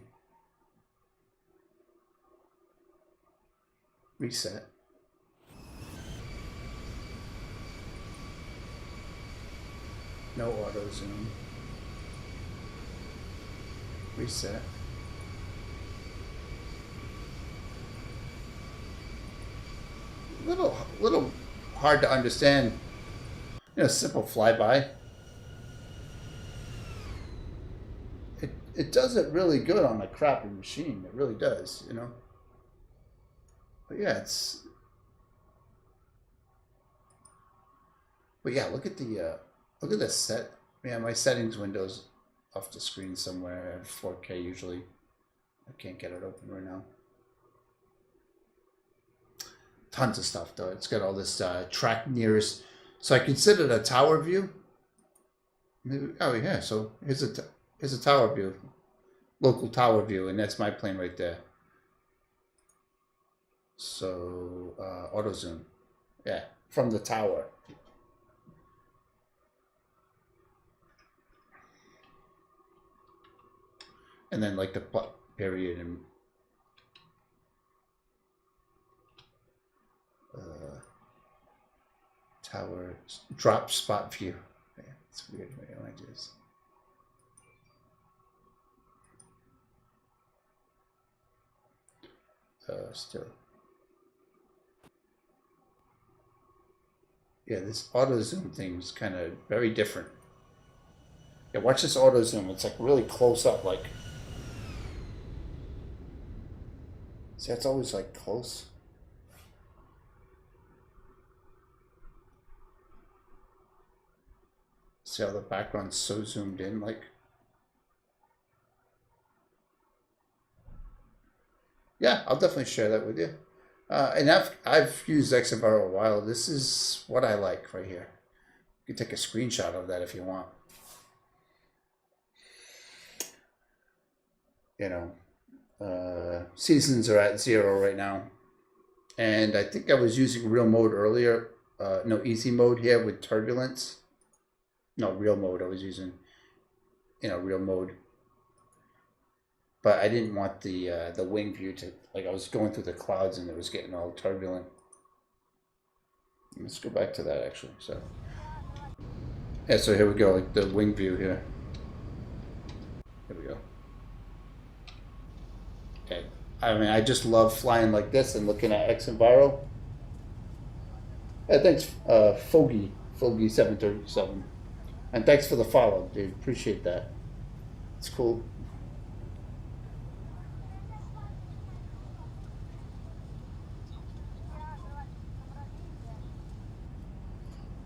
Reset. No auto zoom. Reset. Little hard to understand. You know, simple flyby. It does it really good on a crappy machine. It really does, you know. But yeah, but yeah, look at the set. Yeah, my settings window's off the screen somewhere. I have 4K usually. I can't get it open right now. Tons of stuff though. It's got all this track nearest. So I consider it a tower view. Maybe, oh yeah, so here's a tower view, local tower view, and that's my plane right there. So auto zoom, yeah, from the tower. And then like the period and tower drop spot view. Yeah, it's weird what I just. Still. Yeah, this auto zoom thing is kind of very different. Yeah, watch this auto zoom. It's like really close up, like. See, it's always like close. See how the background's so zoomed in, like. Yeah, I'll definitely share that with you. And I've used xEnviro a while. This is what I like right here. You can take a screenshot of that if you want. You know, seasons are at 0 right now. And I think I was using real mode earlier. No, easy mode here with turbulence. No, real mode I was using. You know, real mode. But I didn't want the wing view to, like, I was going through the clouds and it was getting all turbulent. Let's go back to that actually. So yeah, so here we go, like the wing view here. Here we go. Okay. I mean, I just love flying like this and looking at xEnviro. Yeah, thanks, Foggy737. And thanks for the follow, dude. Appreciate that. It's cool.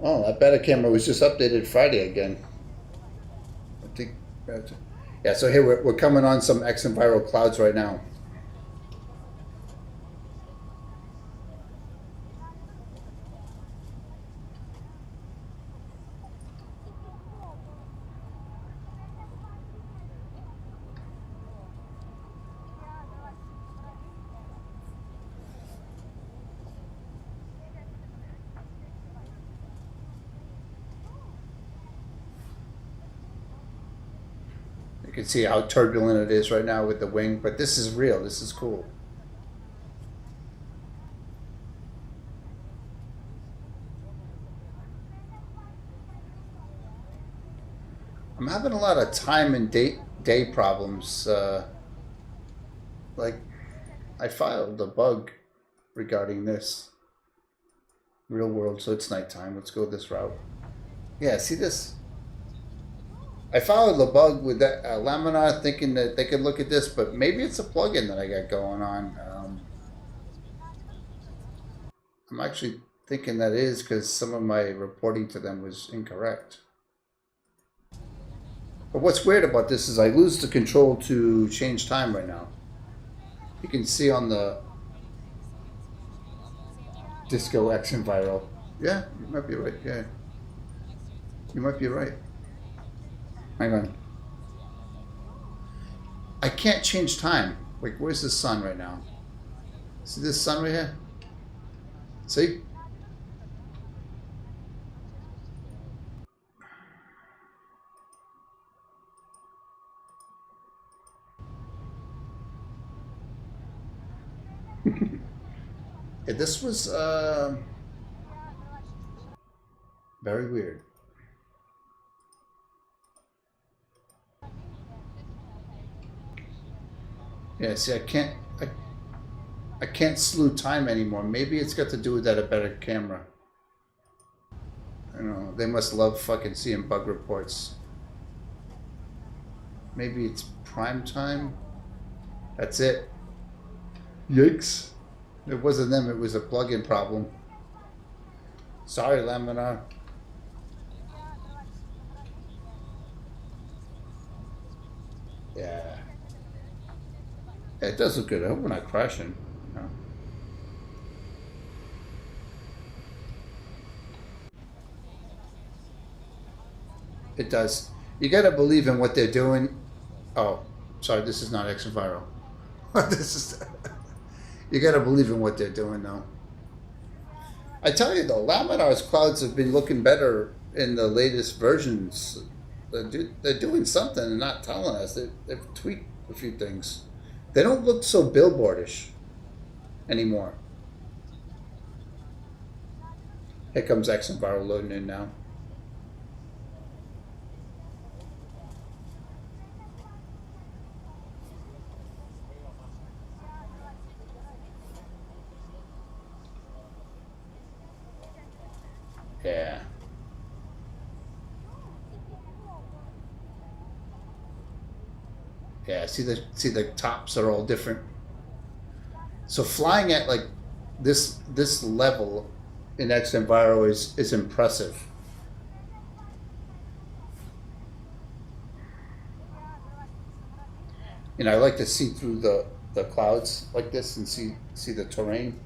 Oh, that beta camera was just updated Friday again. I think, yeah, so here we're coming on some xEnviro clouds right now. You can see how turbulent it is right now with the wing, but this is real. This is cool. I'm having a lot of time and day problems. Like, I filed a bug regarding this. Real world, so it's nighttime. Let's go this route. Yeah, see this? I followed the bug with that Laminar, thinking that they could look at this, but maybe it's a plugin that I got going on. I'm actually thinking that is because some of my reporting to them was incorrect. But what's weird about this is I lose the control to change time right now. You can see on the Disco xEnviro. Yeah, you might be right. Yeah, you might be right. Hang on. I can't change time. Like, where's the sun right now? See this sun right here? See? Yeah, this was very weird. Yeah, see, I can't slew time anymore. Maybe it's got to do with that a better camera. I don't know. They must love fucking seeing bug reports. Maybe it's prime time. That's it. Yikes. It wasn't them, it was a plugin problem. Sorry, Laminar. Yeah. It does look good. I hope we're not crashing. No. It does. You got to believe in what they're doing. Oh, sorry, this is not xEnviro. This is. You got to believe in what they're doing, though. I tell you, though, Laminar's clouds have been looking better in the latest versions. They're doing something and not telling us. They've tweaked a few things. They don't look so billboardish anymore. Here comes xEnviro loading in now. Yeah. Yeah, see the tops are all different. So flying at like this level in xEnviro is impressive. You know, I like to see through the clouds like this and see the terrain.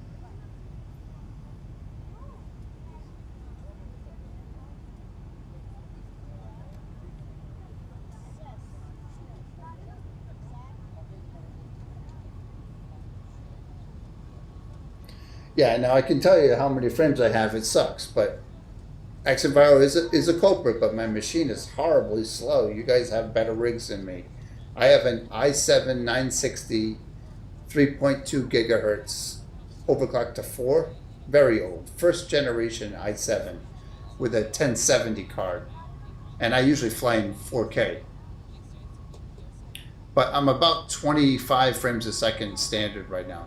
Yeah, now I can tell you how many frames I have. It sucks, but xEnviro is a culprit, but my machine is horribly slow. You guys have better rigs than me. I have an i7 960, 3.2 gigahertz, overclocked to 4. Very old. First generation i7 with a 1070 card. And I usually fly in 4K. But I'm about 25 frames a second standard right now.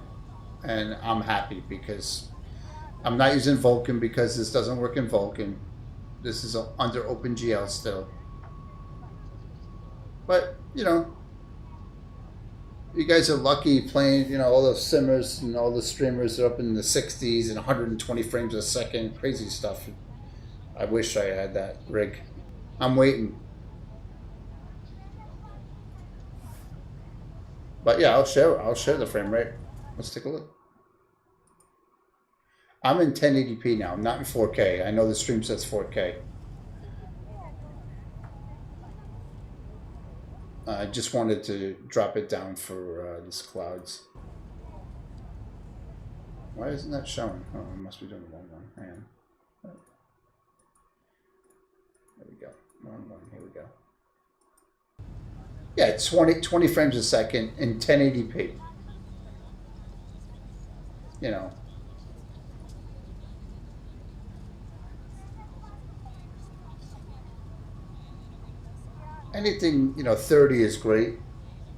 And I'm happy because I'm not using Vulkan because this doesn't work in Vulkan. This is under OpenGL still. But, you know, you guys are lucky playing, you know, all the simmers and all the streamers are up in the 60s and 120 frames a second. Crazy stuff. I wish I had that rig. I'm waiting. But yeah, I'll share the frame rate. Let's take a look. I'm in 1080p now. I'm not in 4K. I know the stream says 4K. I just wanted to drop it down for this clouds. Why isn't that showing? Oh, I must be doing the wrong one. Hang on. There we go. Wrong one. Here we go. Yeah, it's 20 frames a second in 1080p. You know. Anything, you know, 30 is great.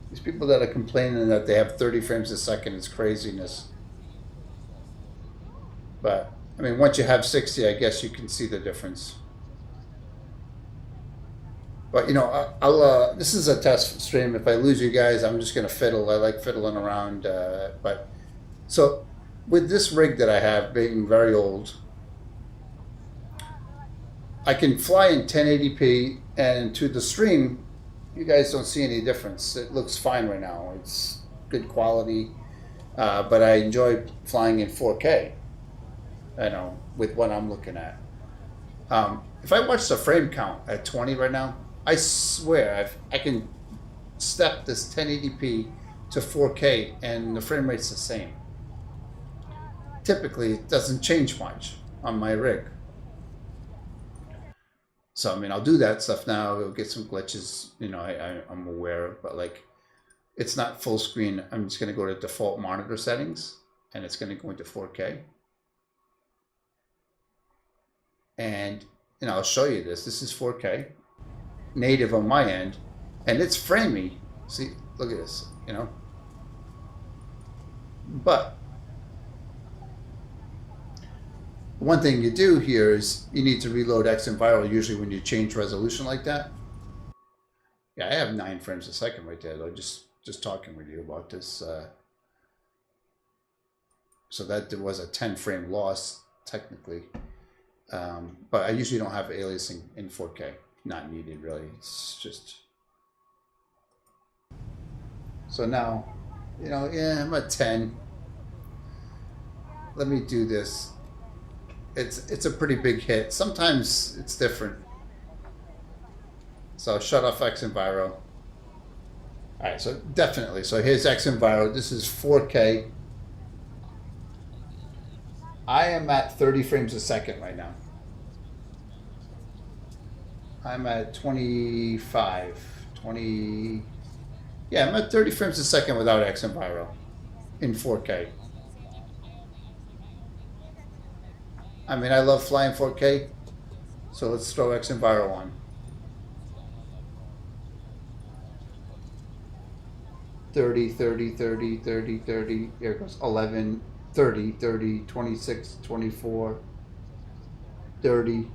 These people that are complaining that they have 30 frames a second is craziness. But, I mean, once you have 60, I guess you can see the difference. But, you know, I'll this is a test stream. If I lose you guys, I'm just going to fiddle. I like fiddling around. But, so, with this rig that I have being very old, I can fly in 1080p, and to the stream, you guys don't see any difference. It looks fine right now. It's good quality, but I enjoy flying in 4K, you know, with what I'm looking at. If I watch the frame count at 20 right now, I swear I can step this 1080p to 4K, and the frame rate's the same. Typically, it doesn't change much on my rig. So, I mean, I'll do that stuff now. It'll get some glitches, you know, I'm aware of, but like, it's not full screen. I'm just going to go to default monitor settings, and it's going to go into 4K. And, you know, I'll show you this. This is 4K, native on my end, and it's framey. See, look at this, you know. But one thing you do here is you need to reload xEnviro usually when you change resolution like that. Yeah, I have 9 frames a second right there, though, just talking with you about this. So that there was a 10 frame loss, technically. But I usually don't have aliasing in 4K. Not needed, really. It's just... So now, you know, yeah, I'm at 10. Let me do this. It's a pretty big hit. Sometimes it's different. So I'll shut off xEnviro. Alright, so definitely. So here's xEnviro. This is 4K. I am at 30 frames a second right now. I'm at 25, 20. Yeah, I'm at 30 frames a second without xEnviro in 4K. I mean, I love flying 4K, so let's throw xEnviro on. 30, 30, 30, 30, 30. Here it goes. 11, 30, 30, 26, 24, 30,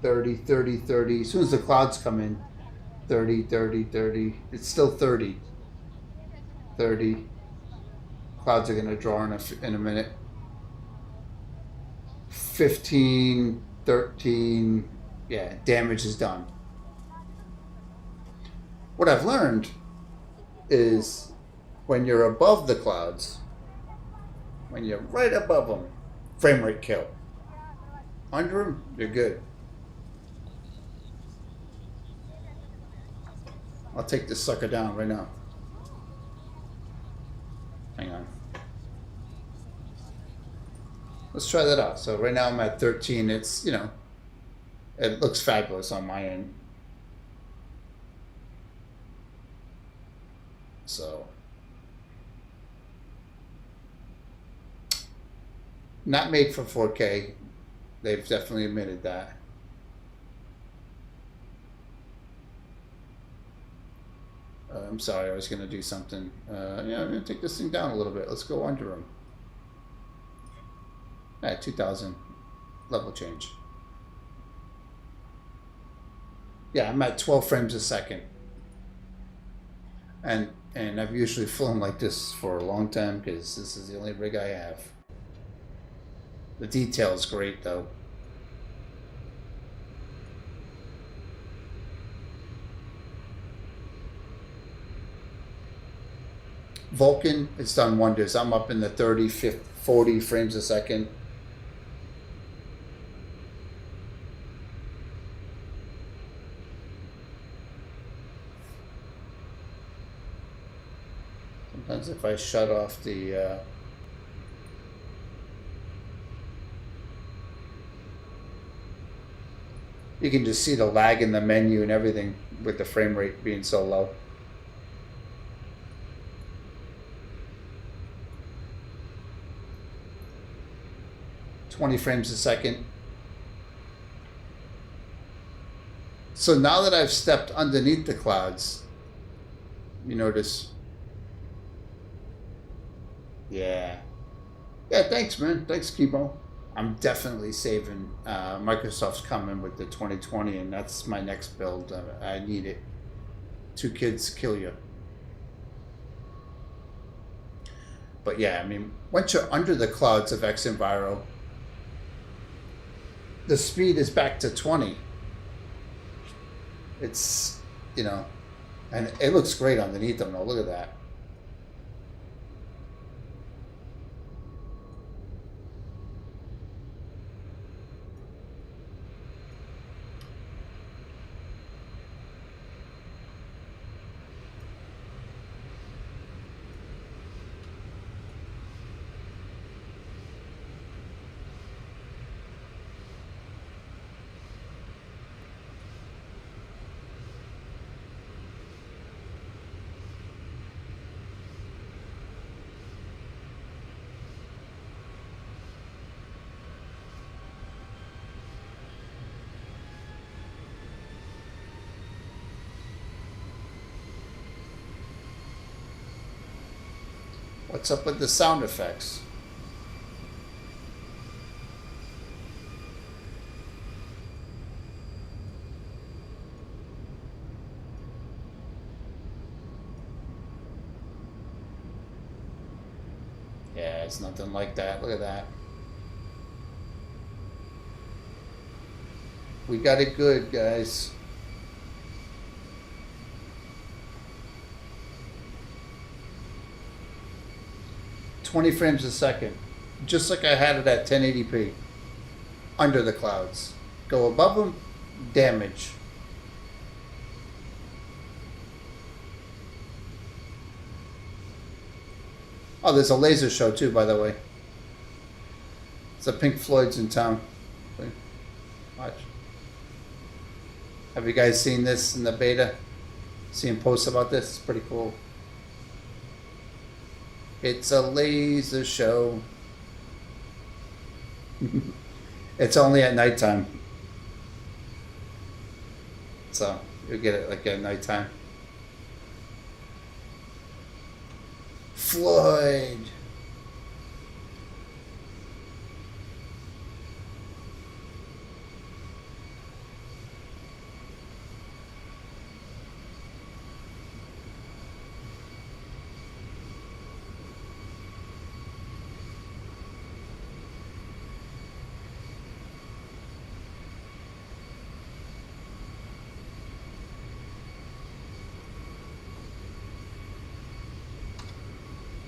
30, 30, 30. As soon as the clouds come in, 30, 30, 30. It's still 30. 30. Clouds are going to draw in a minute. 15, 13. Yeah, damage is done. What I've learned is when you're above the clouds, when you're right above them, frame rate kill. Under them, you're good. I'll take this sucker down right now. Hang on. Let's try that out. So right now I'm at 13. It's, you know, it looks fabulous on my end. So, not made for 4K. They've definitely admitted that. I'm sorry, I was going to do something. Yeah, I'm going to take this thing down a little bit. Let's go under them. At 2000 level change. Yeah, I'm at 12 frames a second. And I've usually flown like this for a long time because this is the only rig I have. The detail is great though. Vulcan, it's done wonders. I'm up in the 30, 50, 40 frames a second. Sometimes if I shut off the you can just see the lag in the menu and everything with the frame rate being so low. $20 frames a second. So now that I've stepped underneath the clouds, you notice. Yeah. Yeah, thanks, man. Thanks, Kibo. I'm definitely saving. Microsoft's coming with the 2020, and that's my next build. I need it. 2 kids kill you. But yeah, I mean, once you're under the clouds of xEnviro, the speed is back to 20. It's, you know, and it looks great underneath them though. Look at that. What's up with the sound effects? Yeah, it's nothing like that. Look at that. We got it good, guys. 20 frames a second, just like I had it at 1080p, under the clouds. Go above them, damage. Oh, there's a laser show too, by the way. It's a Pink Floyd's in town. Watch. Have you guys seen this in the beta? Seen posts about this? It's pretty cool. It's a laser show. It's only at nighttime. So, you'll get it like at nighttime. Floyd.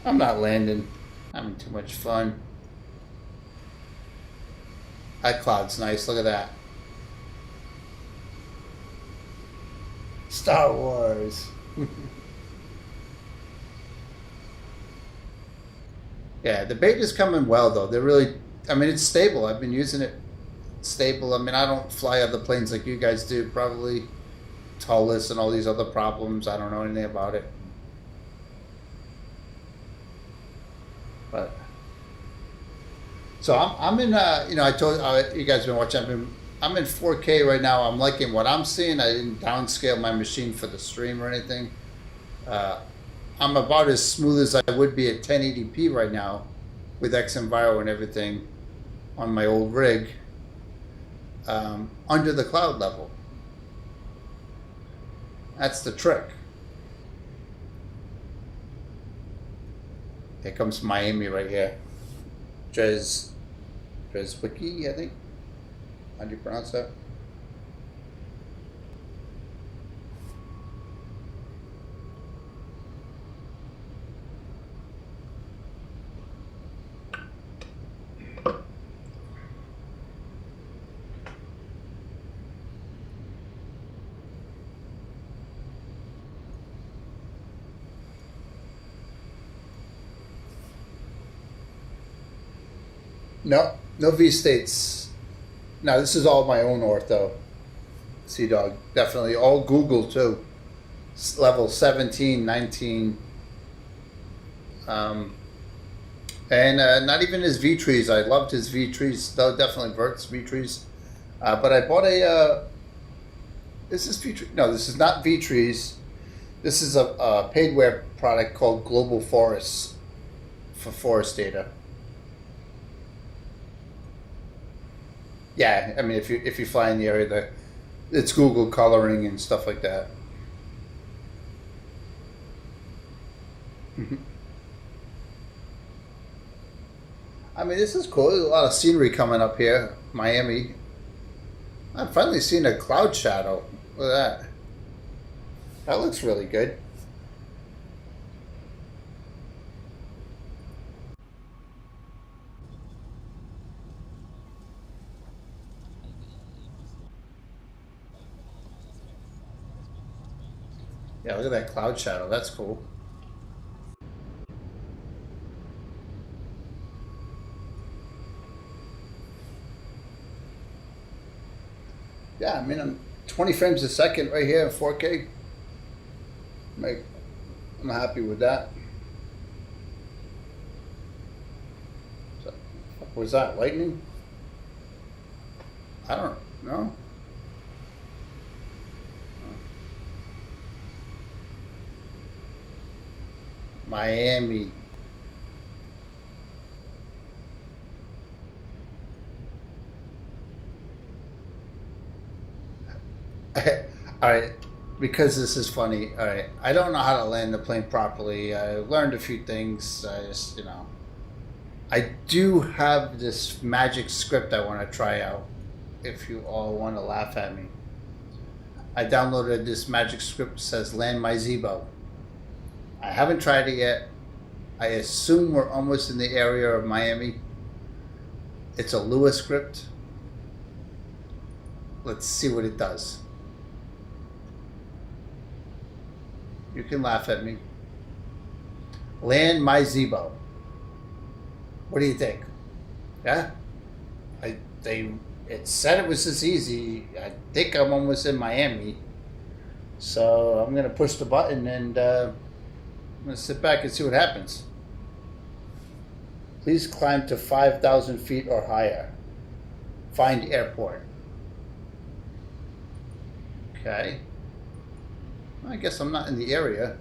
I'm not landing. I'm having too much fun. That cloud's nice. Look at that. Star Wars. Yeah, the beta's coming well though. They're really, I mean, it's stable. I've been using it stable. I mean, I don't fly other planes like you guys do. Probably Tullus and all these other problems. I don't know anything about it. But so I'm in you know, I told you guys been watching, I'm in 4K right now. I'm liking what I'm seeing. I didn't downscale my machine for the stream or anything. I'm about as smooth as I would be at 1080p right now with xEnviro and everything on my old rig, under the cloud level. That's the trick. Here comes Miami right here. Dreswicki, I think. How do you pronounce that? No V states. Now this is all my own ortho. Sea Dog, definitely all Google too. Level 17, 19, and not even his V trees. I loved his V trees, though. Definitely Vert's V trees. But I bought a. This is V tree. No, this is not V trees. This is a paidware product called Global Forests for forest data. Yeah, I mean, if you fly in the area, it's Google coloring and stuff like that. I mean, this is cool. There's a lot of scenery coming up here, Miami. I've finally seen a cloud shadow. Look at that. That looks really good. Yeah, look at that cloud shadow. That's cool. Yeah, I mean, I'm 20 frames a second right here in 4K. I'm happy with that. So, what was that, lightning? I don't know. Miami. All right, because this is funny. All right, I don't know how to land the plane properly. I learned a few things. I just, you know, I do have this magic script I want to try out. If you all want to laugh at me, I downloaded this magic script that says "Land My Zebo." I haven't tried it yet. I assume we're almost in the area of Miami. It's a Lua script. Let's see what it does. You can laugh at me. Land my Zebo. What do you think? Yeah? It said it was this easy. I think I'm almost in Miami. So I'm going to push the button and I'm going to sit back and see what happens. Please climb to 5,000 feet or higher. Find airport. Okay. I guess I'm not in the area.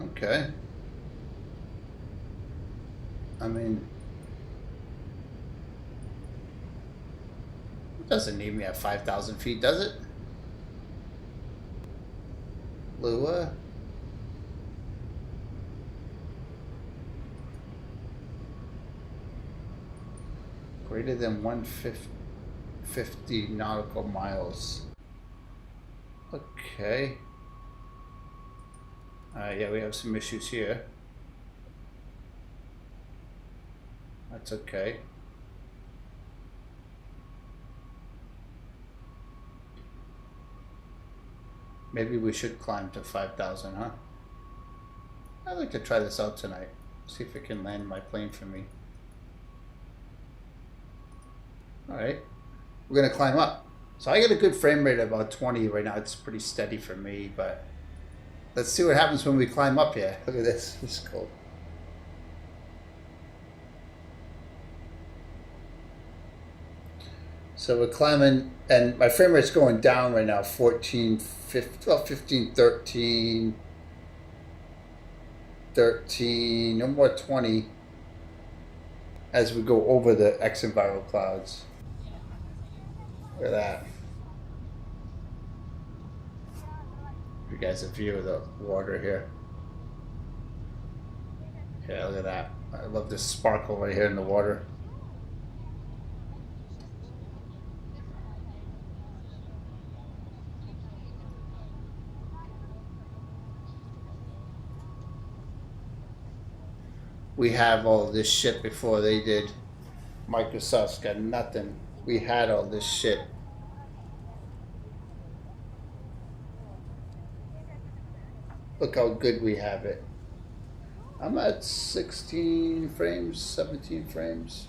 Okay. I mean, it doesn't need me at 5,000 feet, does it? Lua? Greater than 150 nautical miles. Okay. Yeah, we have some issues here. That's okay. Maybe we should climb to 5,000, huh? I'd like to try this out tonight. See if it can land my plane for me. Alright. We're going to climb up. So I get a good frame rate of about 20 right now. It's pretty steady for me, but let's see what happens when we climb up here. Look at this. This is cool. So we're climbing, and my frame rate's going down right now. 14, 15, 13, no more 20 as we go over the xEnviro clouds. Look at that. Give you guys a view of the water here. Yeah, look at that. I love this sparkle right here in the water. We have all this shit before they did. Microsoft's got nothing. We had all this shit. Look how good we have it. I'm at 16 frames, 17 frames.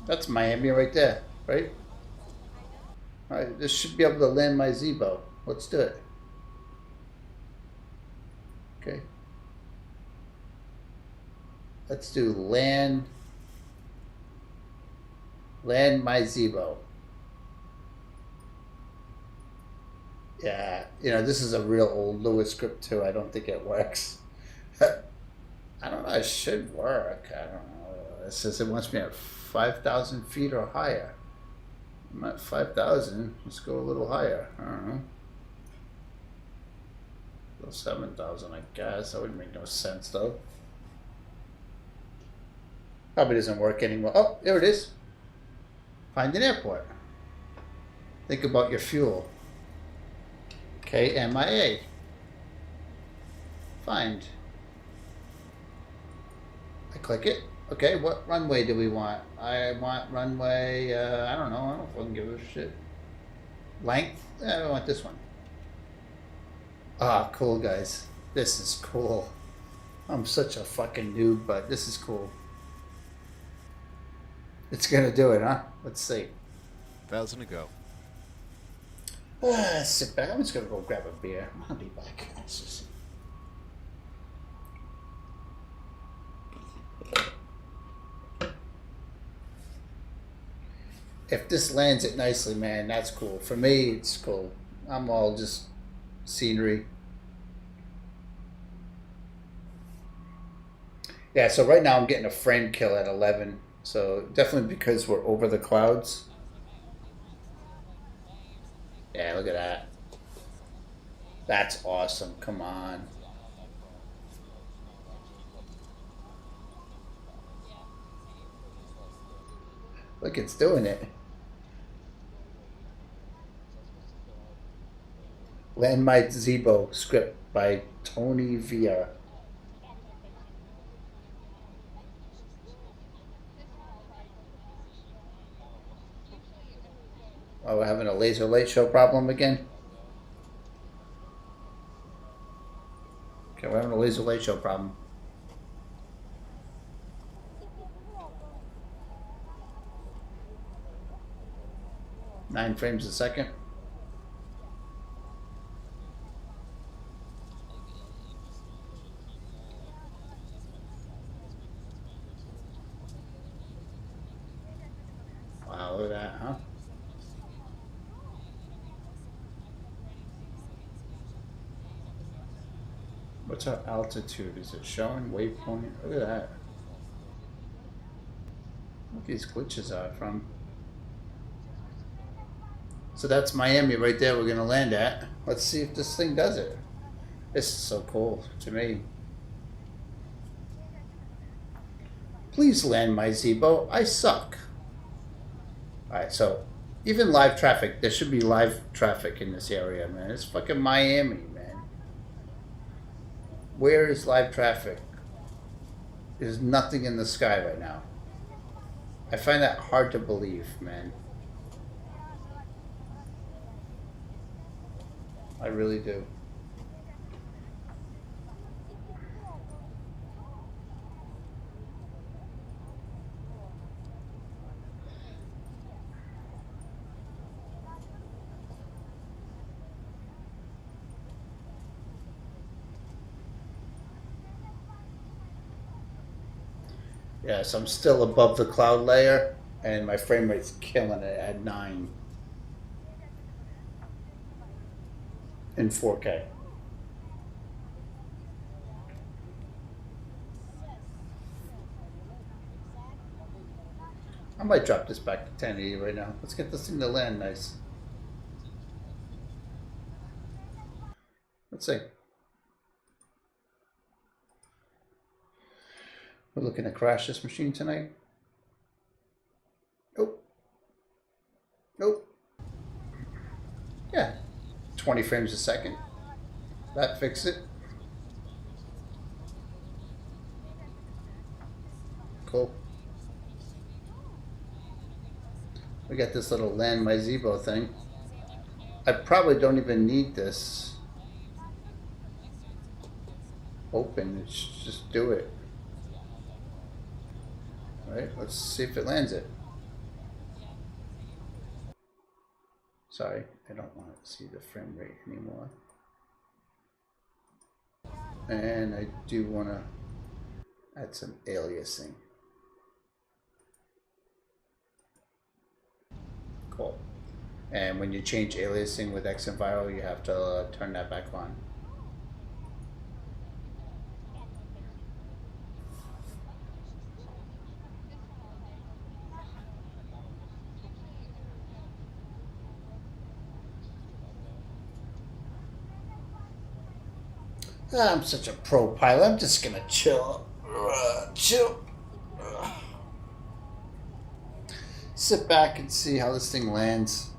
That's Miami right there, right? Alright, this should be able to land my Zebo. Let's do it. Okay. Let's do land my Zebo. Yeah, you know, this is a real old Lua script too. I don't think it works. I don't know, it should work. I don't know. It says it wants me at 5,000 feet or higher. I'm at 5,000. Let's go a little higher. I don't know. Go 7,000, I guess. That would make no sense though. Probably doesn't work anymore. Oh, there it is. Find an airport. Think about your fuel. KMIA. Find. I click it. Okay, what runway do we want? I want runway, I don't know. I don't fucking give a shit. Length? I want this one. Ah, cool, guys. This is cool. I'm such a fucking noob, but this is cool. It's gonna do it, huh? Let's see. 1,000 to go. Sit back. I'm just gonna go grab a beer. I'll be back. Let's just... If this lands it nicely, man, that's cool. For me, it's cool. I'm all just scenery. Yeah, so right now I'm getting a frame kill at 11. So definitely because we're over the clouds. Yeah, look at that. That's awesome. Come on. Look, it's doing it. Land My Zebo script by Tony Villa. Oh, we're having a laser light show problem again? Okay, we're having a laser light show problem. Nine frames a second. Wow, look at that, huh? What's our altitude? Is it showing waypoint? Look at that. What these glitches are from. So that's Miami right there we're gonna land at. Let's see if this thing does it. This is so cool to me. Please land my Zebo. I suck. Alright, so even live traffic, there should be live traffic in this area, man. It's fucking Miami, man. Where is live traffic? There's nothing in the sky right now. I find that hard to believe, man. I really do. Yeah, so I'm still above the cloud layer, and my frame rate's killing it at 9 in 4K. I might drop this back to 1080 right now. Let's get this thing to land nice. Let's see. We're looking to crash this machine tonight. Nope. Nope. Yeah. 20 frames a second. That fixed it. Cool. We got this little land my Zebo thing. I probably don't even need this open. It's just do it. All right, let's see if it lands it. Sorry, I don't want to see the frame rate anymore. And I do want to add some aliasing. Cool. And when you change aliasing with xEnviro, you have to turn that back on. I'm such a pro pilot. I'm just gonna chill. Chill. Sit back and see how this thing lands.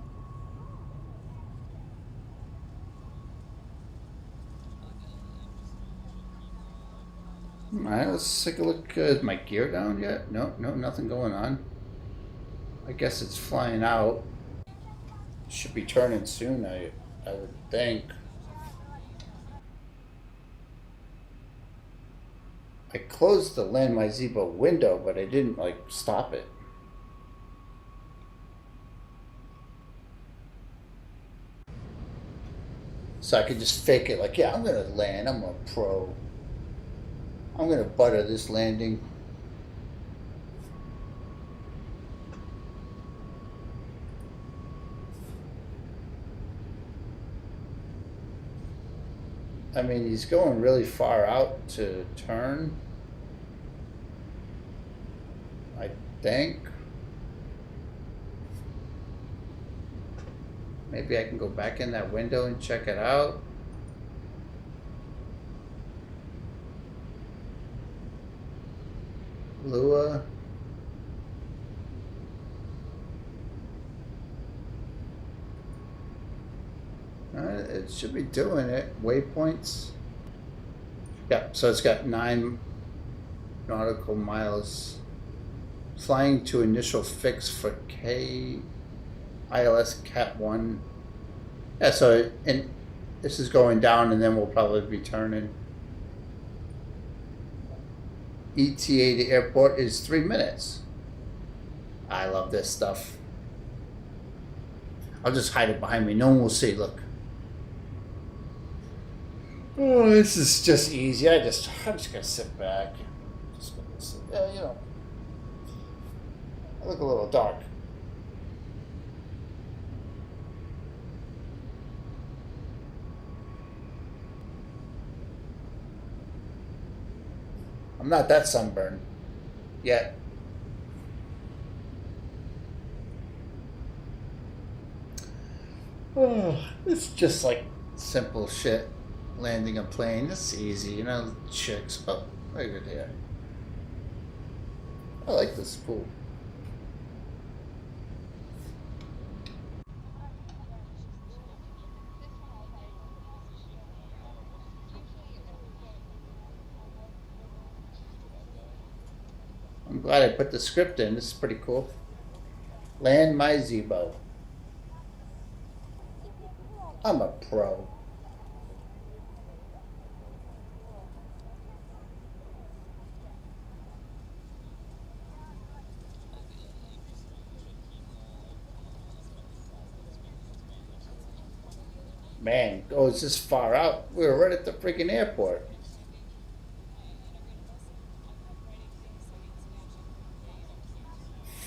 Alright, let's take a look. Is my gear down yet? No, nothing going on. I guess it's flying out. Should be turning soon, I would think. I closed the Land My Zebo window, but I didn't like stop it. So I could just fake it like, yeah, I'm gonna land, I'm a pro. I'm gonna butter this landing. I mean, he's going really far out to turn, I think. Maybe I can go back in that window and check it out. Lua. It should be doing it. Waypoints. Yep, so it's got 9 nautical miles. Flying to initial fix for ILS Cat 1. Yeah, so and this is going down, and then we'll probably be turning. ETA to airport is 3 minutes. I love this stuff. I'll just hide it behind me. No one will see. Look. Oh, this is just easy. I'm just gonna sit back. Just gonna sit. Yeah, you know. I look a little dark. I'm not that sunburned yet. Oh, it's just like simple shit. Landing a plane, it's easy, you know, chicks, but look at here. I like this pool. I'm glad I put the script in. This is pretty cool. Land my Zebo. I'm a pro. Man, goes this far out. We were right at the freaking airport.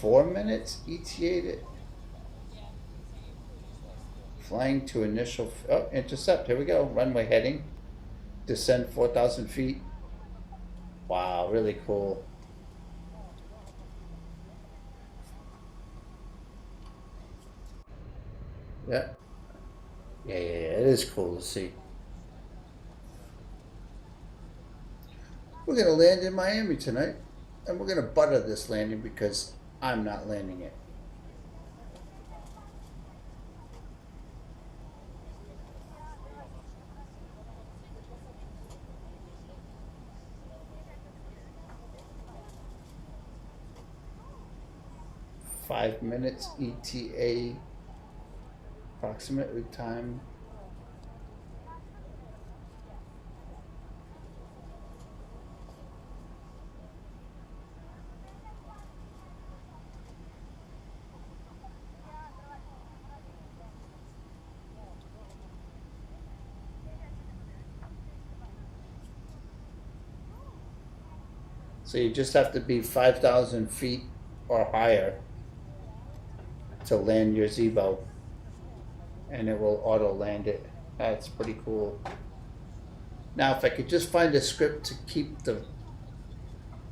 Four minutes ETA. Flying to initial. Oh, intercept. Here we go. Runway heading. Descend 4,000 feet. Wow, really cool. Yeah. Yeah, it is cool to see. We're going to land in Miami tonight, and we're going to butter this landing because I'm not landing it. Five minutes ETA. Approximately time. So you just have to be 5,000 feet or higher to land your Zebo, and it will auto land it. That's pretty cool. Now, if I could just find a script to keep the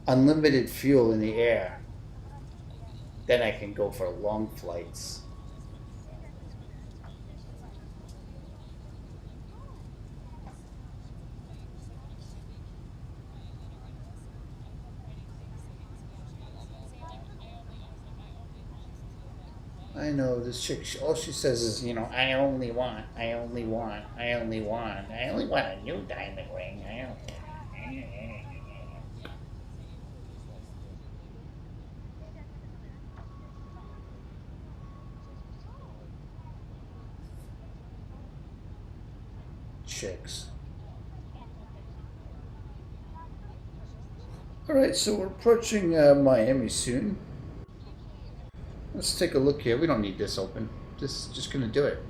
unlimited fuel in the air, then I can go for long flights. I know this chick, all she says is, you know, I only want a new diamond ring. Chicks. All right, so we're approaching Miami soon. Let's take a look here. We don't need this open. This is just going to do it.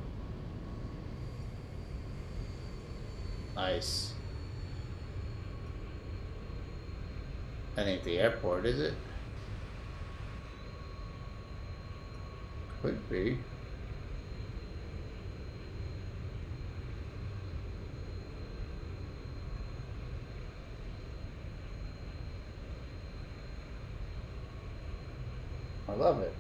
Nice. That ain't the airport, is it? Could be. I love it.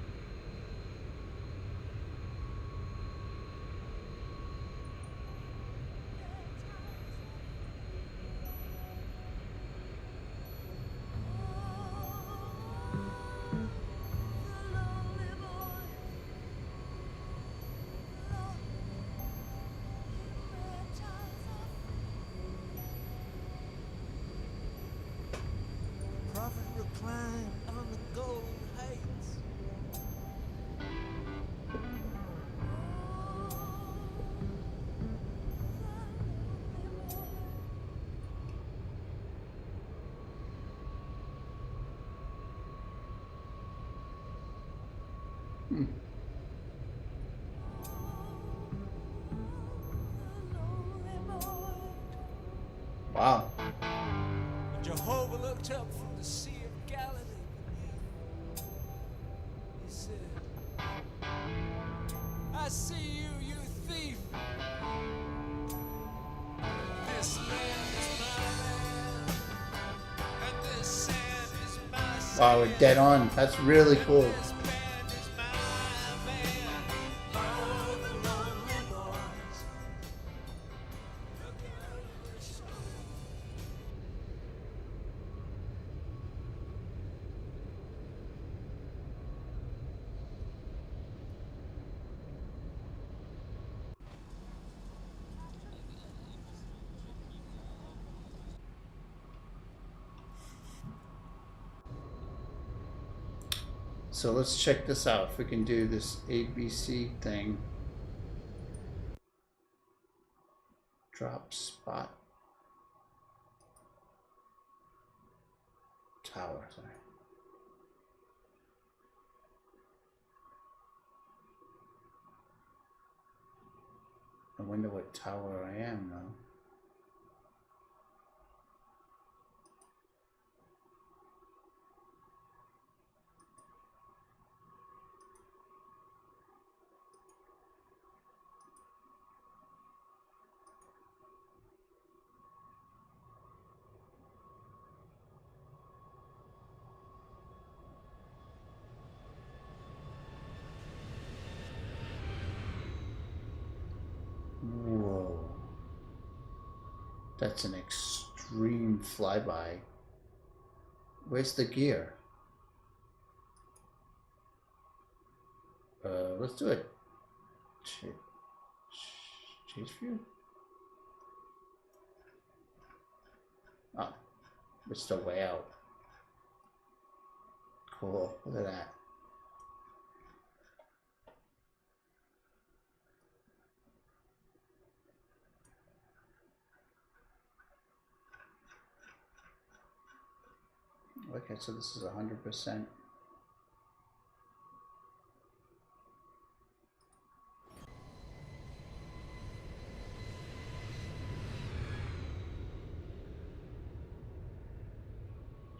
Wow. Jehovah looked up from the Sea of Galilee beneath. He said, I see you, you thief. This land is my land, and this sand is my sand. Wow, we're dead on. That's really cool. So let's check this out. If we can do this ABC thing. Drop spot. Tower, sorry. I wonder what tower I am though. Whoa. That's an extreme flyby. Where's the gear? Let's do it. Chase view? Oh, we're still way out. Cool, look at that. Okay, so this is 100%.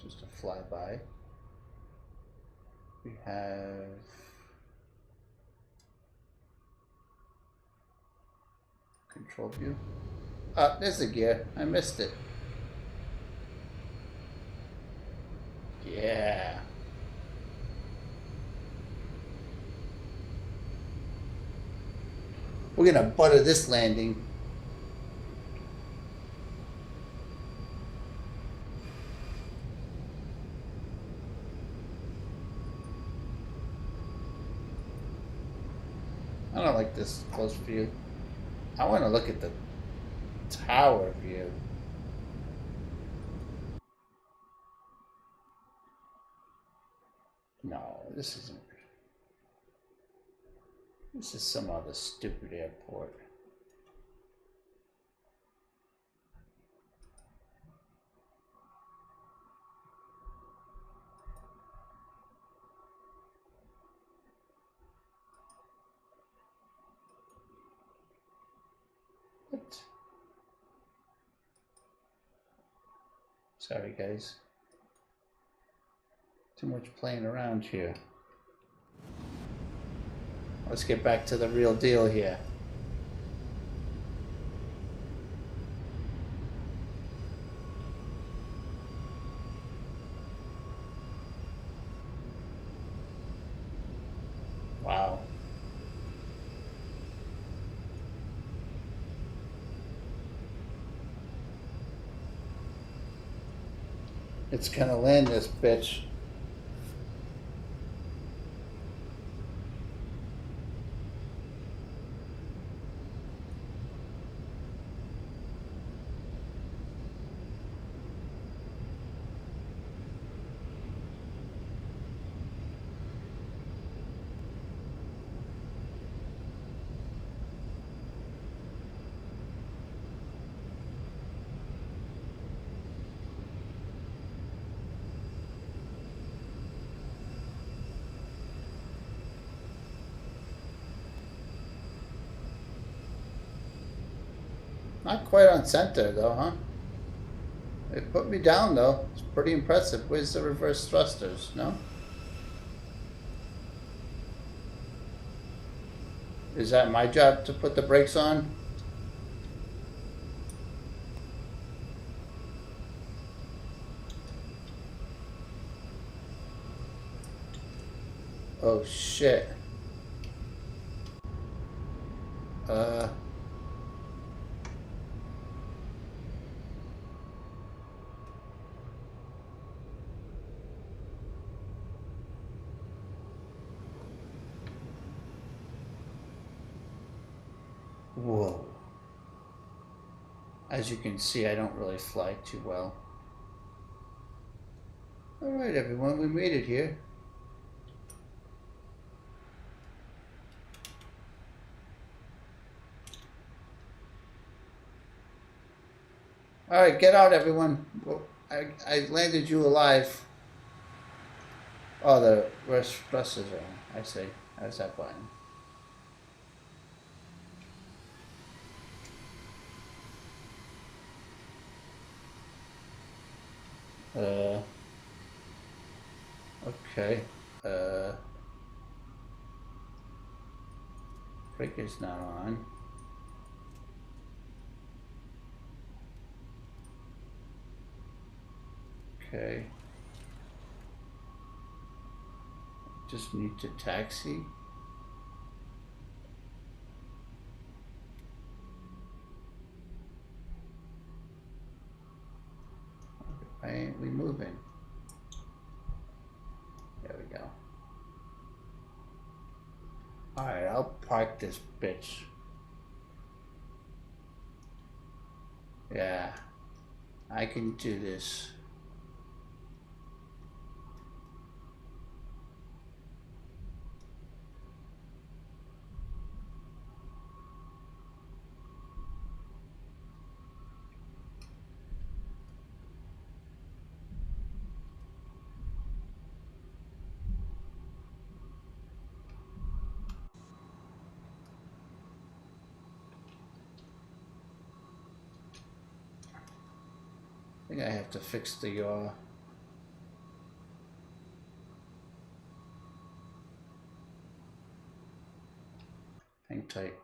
Just a flyby. We have control view. Ah, there's the gear. I missed it. Yeah. We're gonna butter this landing. I don't like this close view. I want to look at the tower view. No, this isn't. This is some other stupid airport. What? Sorry, guys. Too much playing around here. Let's get back to the real deal here. Wow. It's gonna land this bitch. Not quite on center though, huh? It put me down though. It's pretty impressive. Where's the reverse thrusters? No? Is that my job to put the brakes on? Oh shit. Whoa. As you can see, I don't really fly too well. Alright everyone, we made it here. Alright, get out everyone. Well, I landed you alive. Oh, the thrusters are on. I see. How's that button? Okay. Brake is not on. Okay. Just need to taxi. Why ain't we moving? There we go. Alright, I'll park this bitch. Yeah. I can do this. I think I have to fix the yaw. Hang tight.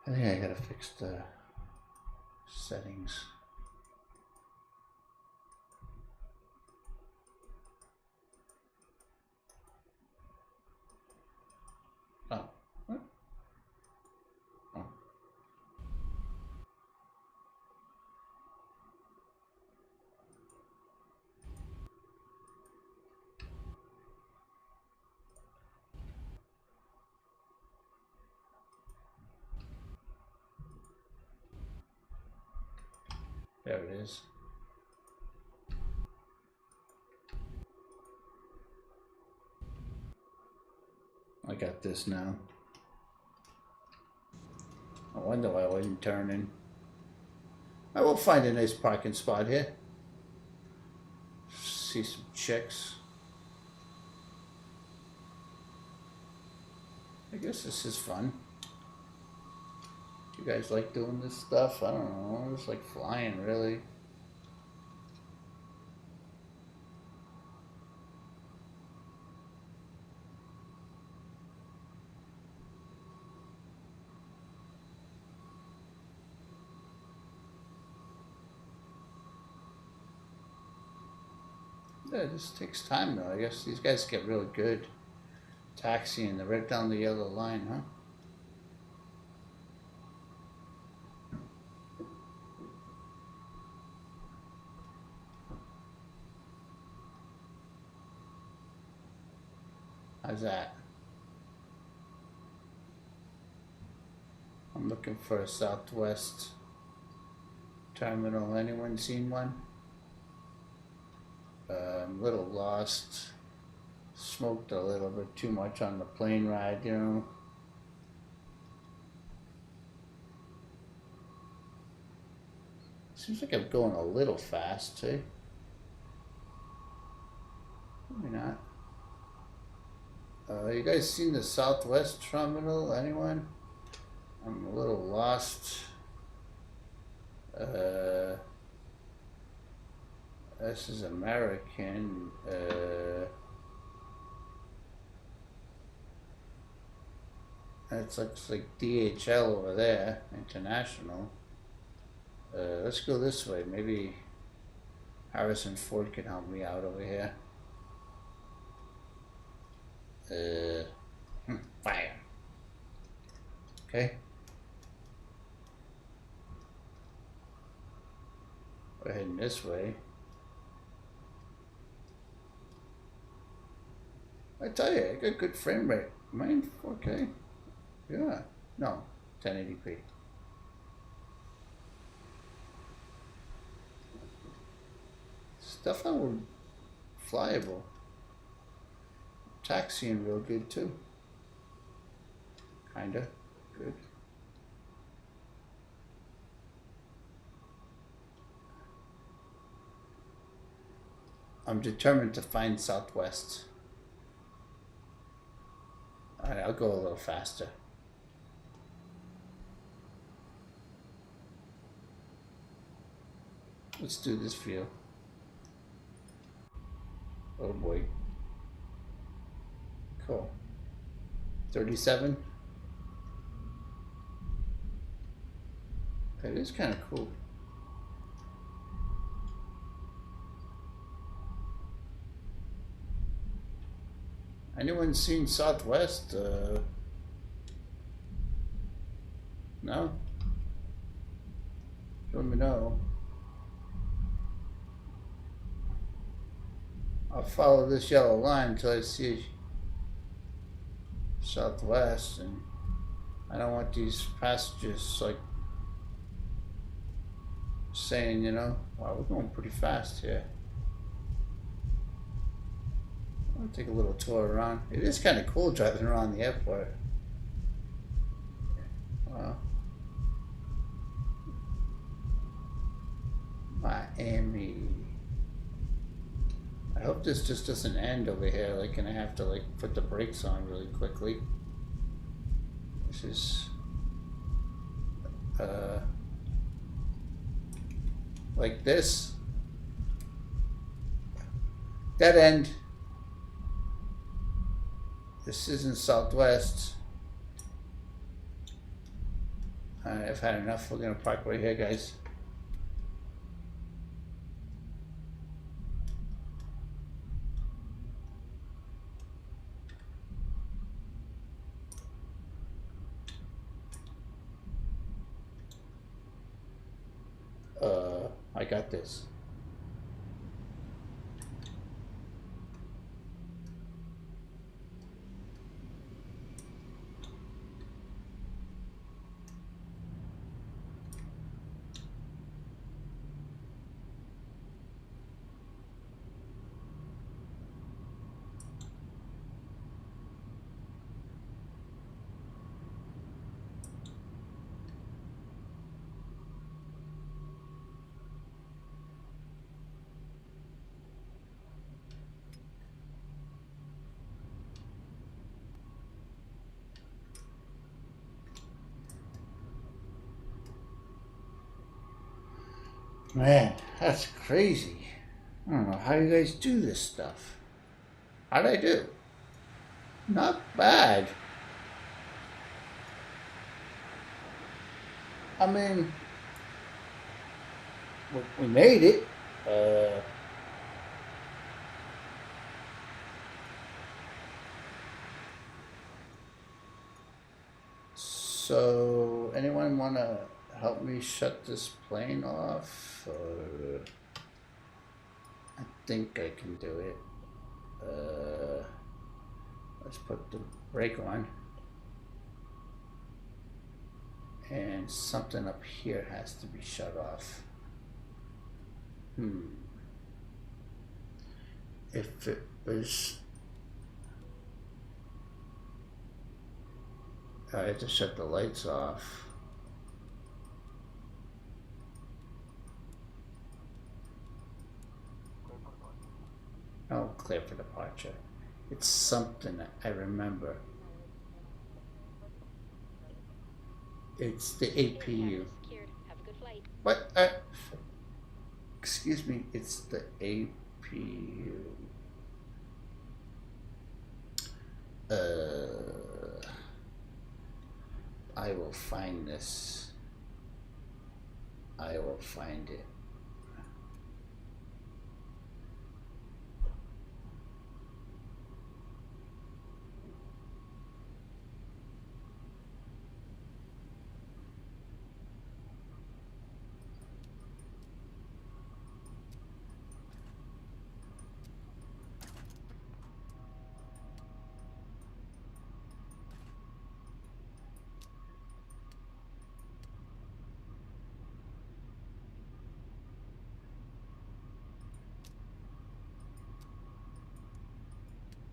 I think I gotta fix the settings. Oh, what? Oh. There it is. I got this now. I wonder why I wasn't turning. I will find a nice parking spot here. See some chicks. I guess this is fun. You guys like doing this stuff? I don't know. I just like flying, really. Yeah, it just takes time though. I guess these guys get really good taxiing the red down the yellow line, huh? How's that? I'm looking for a Southwest terminal. Anyone seen one? I'm a little lost. Smoked a little bit too much on the plane ride, you know. Seems like I'm going a little fast, too. Maybe not. You guys seen the Southwest terminal? Anyone? I'm a little lost. This is American. That looks like DHL over there, international. Let's go this way. Maybe Harrison Ford can help me out over here. Fire. Okay. We're heading this way. I tell you, I got good frame rate. Am I in 4K? Yeah. No, 1080p. Stuff that were flyable. Taxiing real good too. Kinda good. I'm determined to find Southwest. Alright, I'll go a little faster. Let's do this view. Oh boy. Cool. 37. It is kind of cool. Anyone seen Southwest? No? Let me know. I'll follow this yellow line until I see Southwest, and I don't want these passengers like saying, you know, wow, we're going pretty fast here. I'll take a little tour around. It is kind of cool driving around the airport. Wow. Miami. I hope this just doesn't end over here, like, and I have to, like, put the brakes on really quickly. This is, like this. Dead end. This isn't Southwest. Alright, I've had enough. We're gonna park right here, guys. I got this. Man, that's crazy. I don't know how you guys do this stuff. How'd I do? Not bad. I mean, we made it. So, anyone want to help me shut this plane off? I think I can do it. Let's put the brake on. And something up here has to be shut off. If it was... I have to shut the lights off. Oh, clear for departure. It's something that I remember. It's the APU. What? Excuse me, it's the APU. I will find this. I will find it.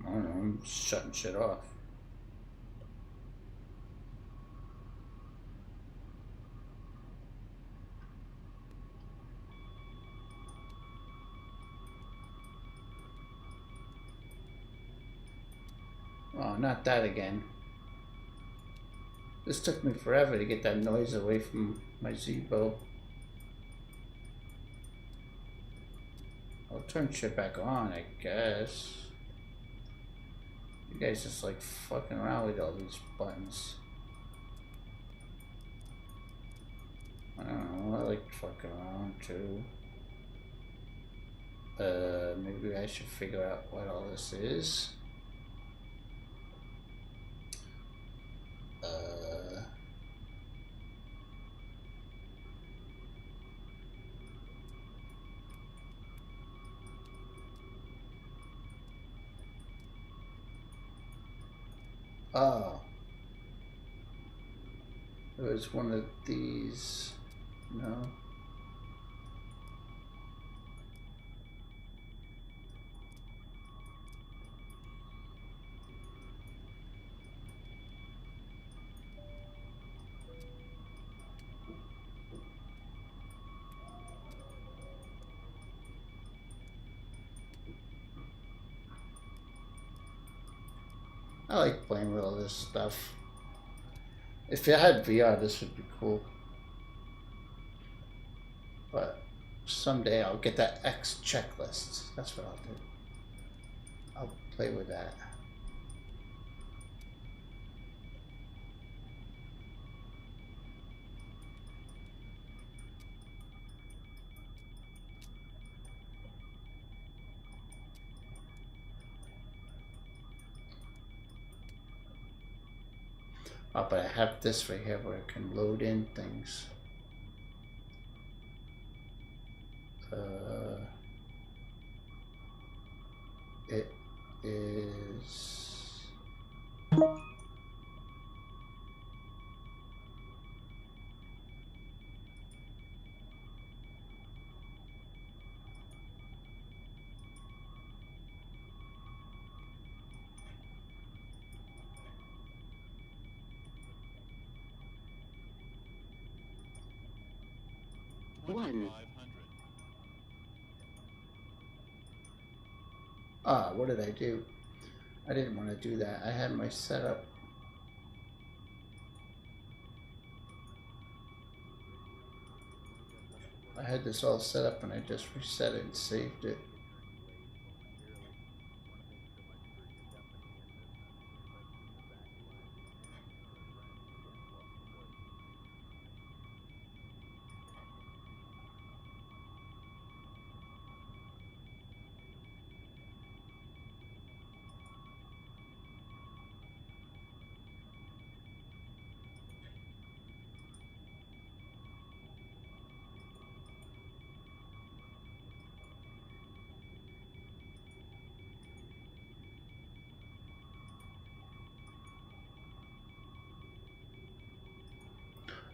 I don't know, I'm shutting shit off. Oh, not that again. This took me forever to get that noise away from my Zebo. I'll turn shit back on, I guess. You guys just like fucking around with all these buttons. I don't know, I like fucking around too. Maybe I should figure out what all this is. Oh. It was one of these. No. I like playing with all this stuff. If it had VR, this would be cool. But someday I'll get that X checklist. That's what I'll do. I'll play with that. Oh, but I have this right here where I can load in things. It is... Ah, what did I do? I didn't want to do that. I had my setup. I had this all set up and I just reset it and saved it.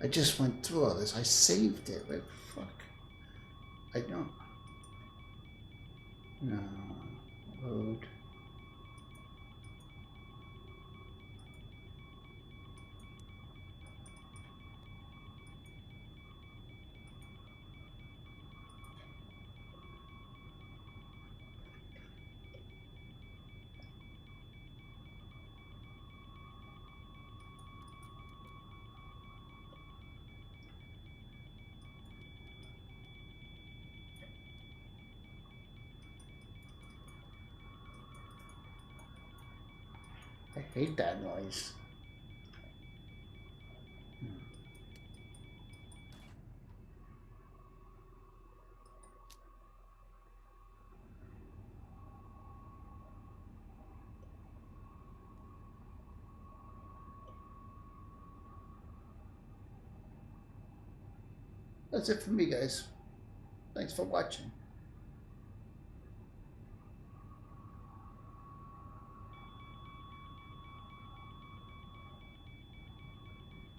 I just went through all this. I saved it. Like, fuck. I don't. No. Load. I hate that noise. That's it for me, guys. Thanks for watching.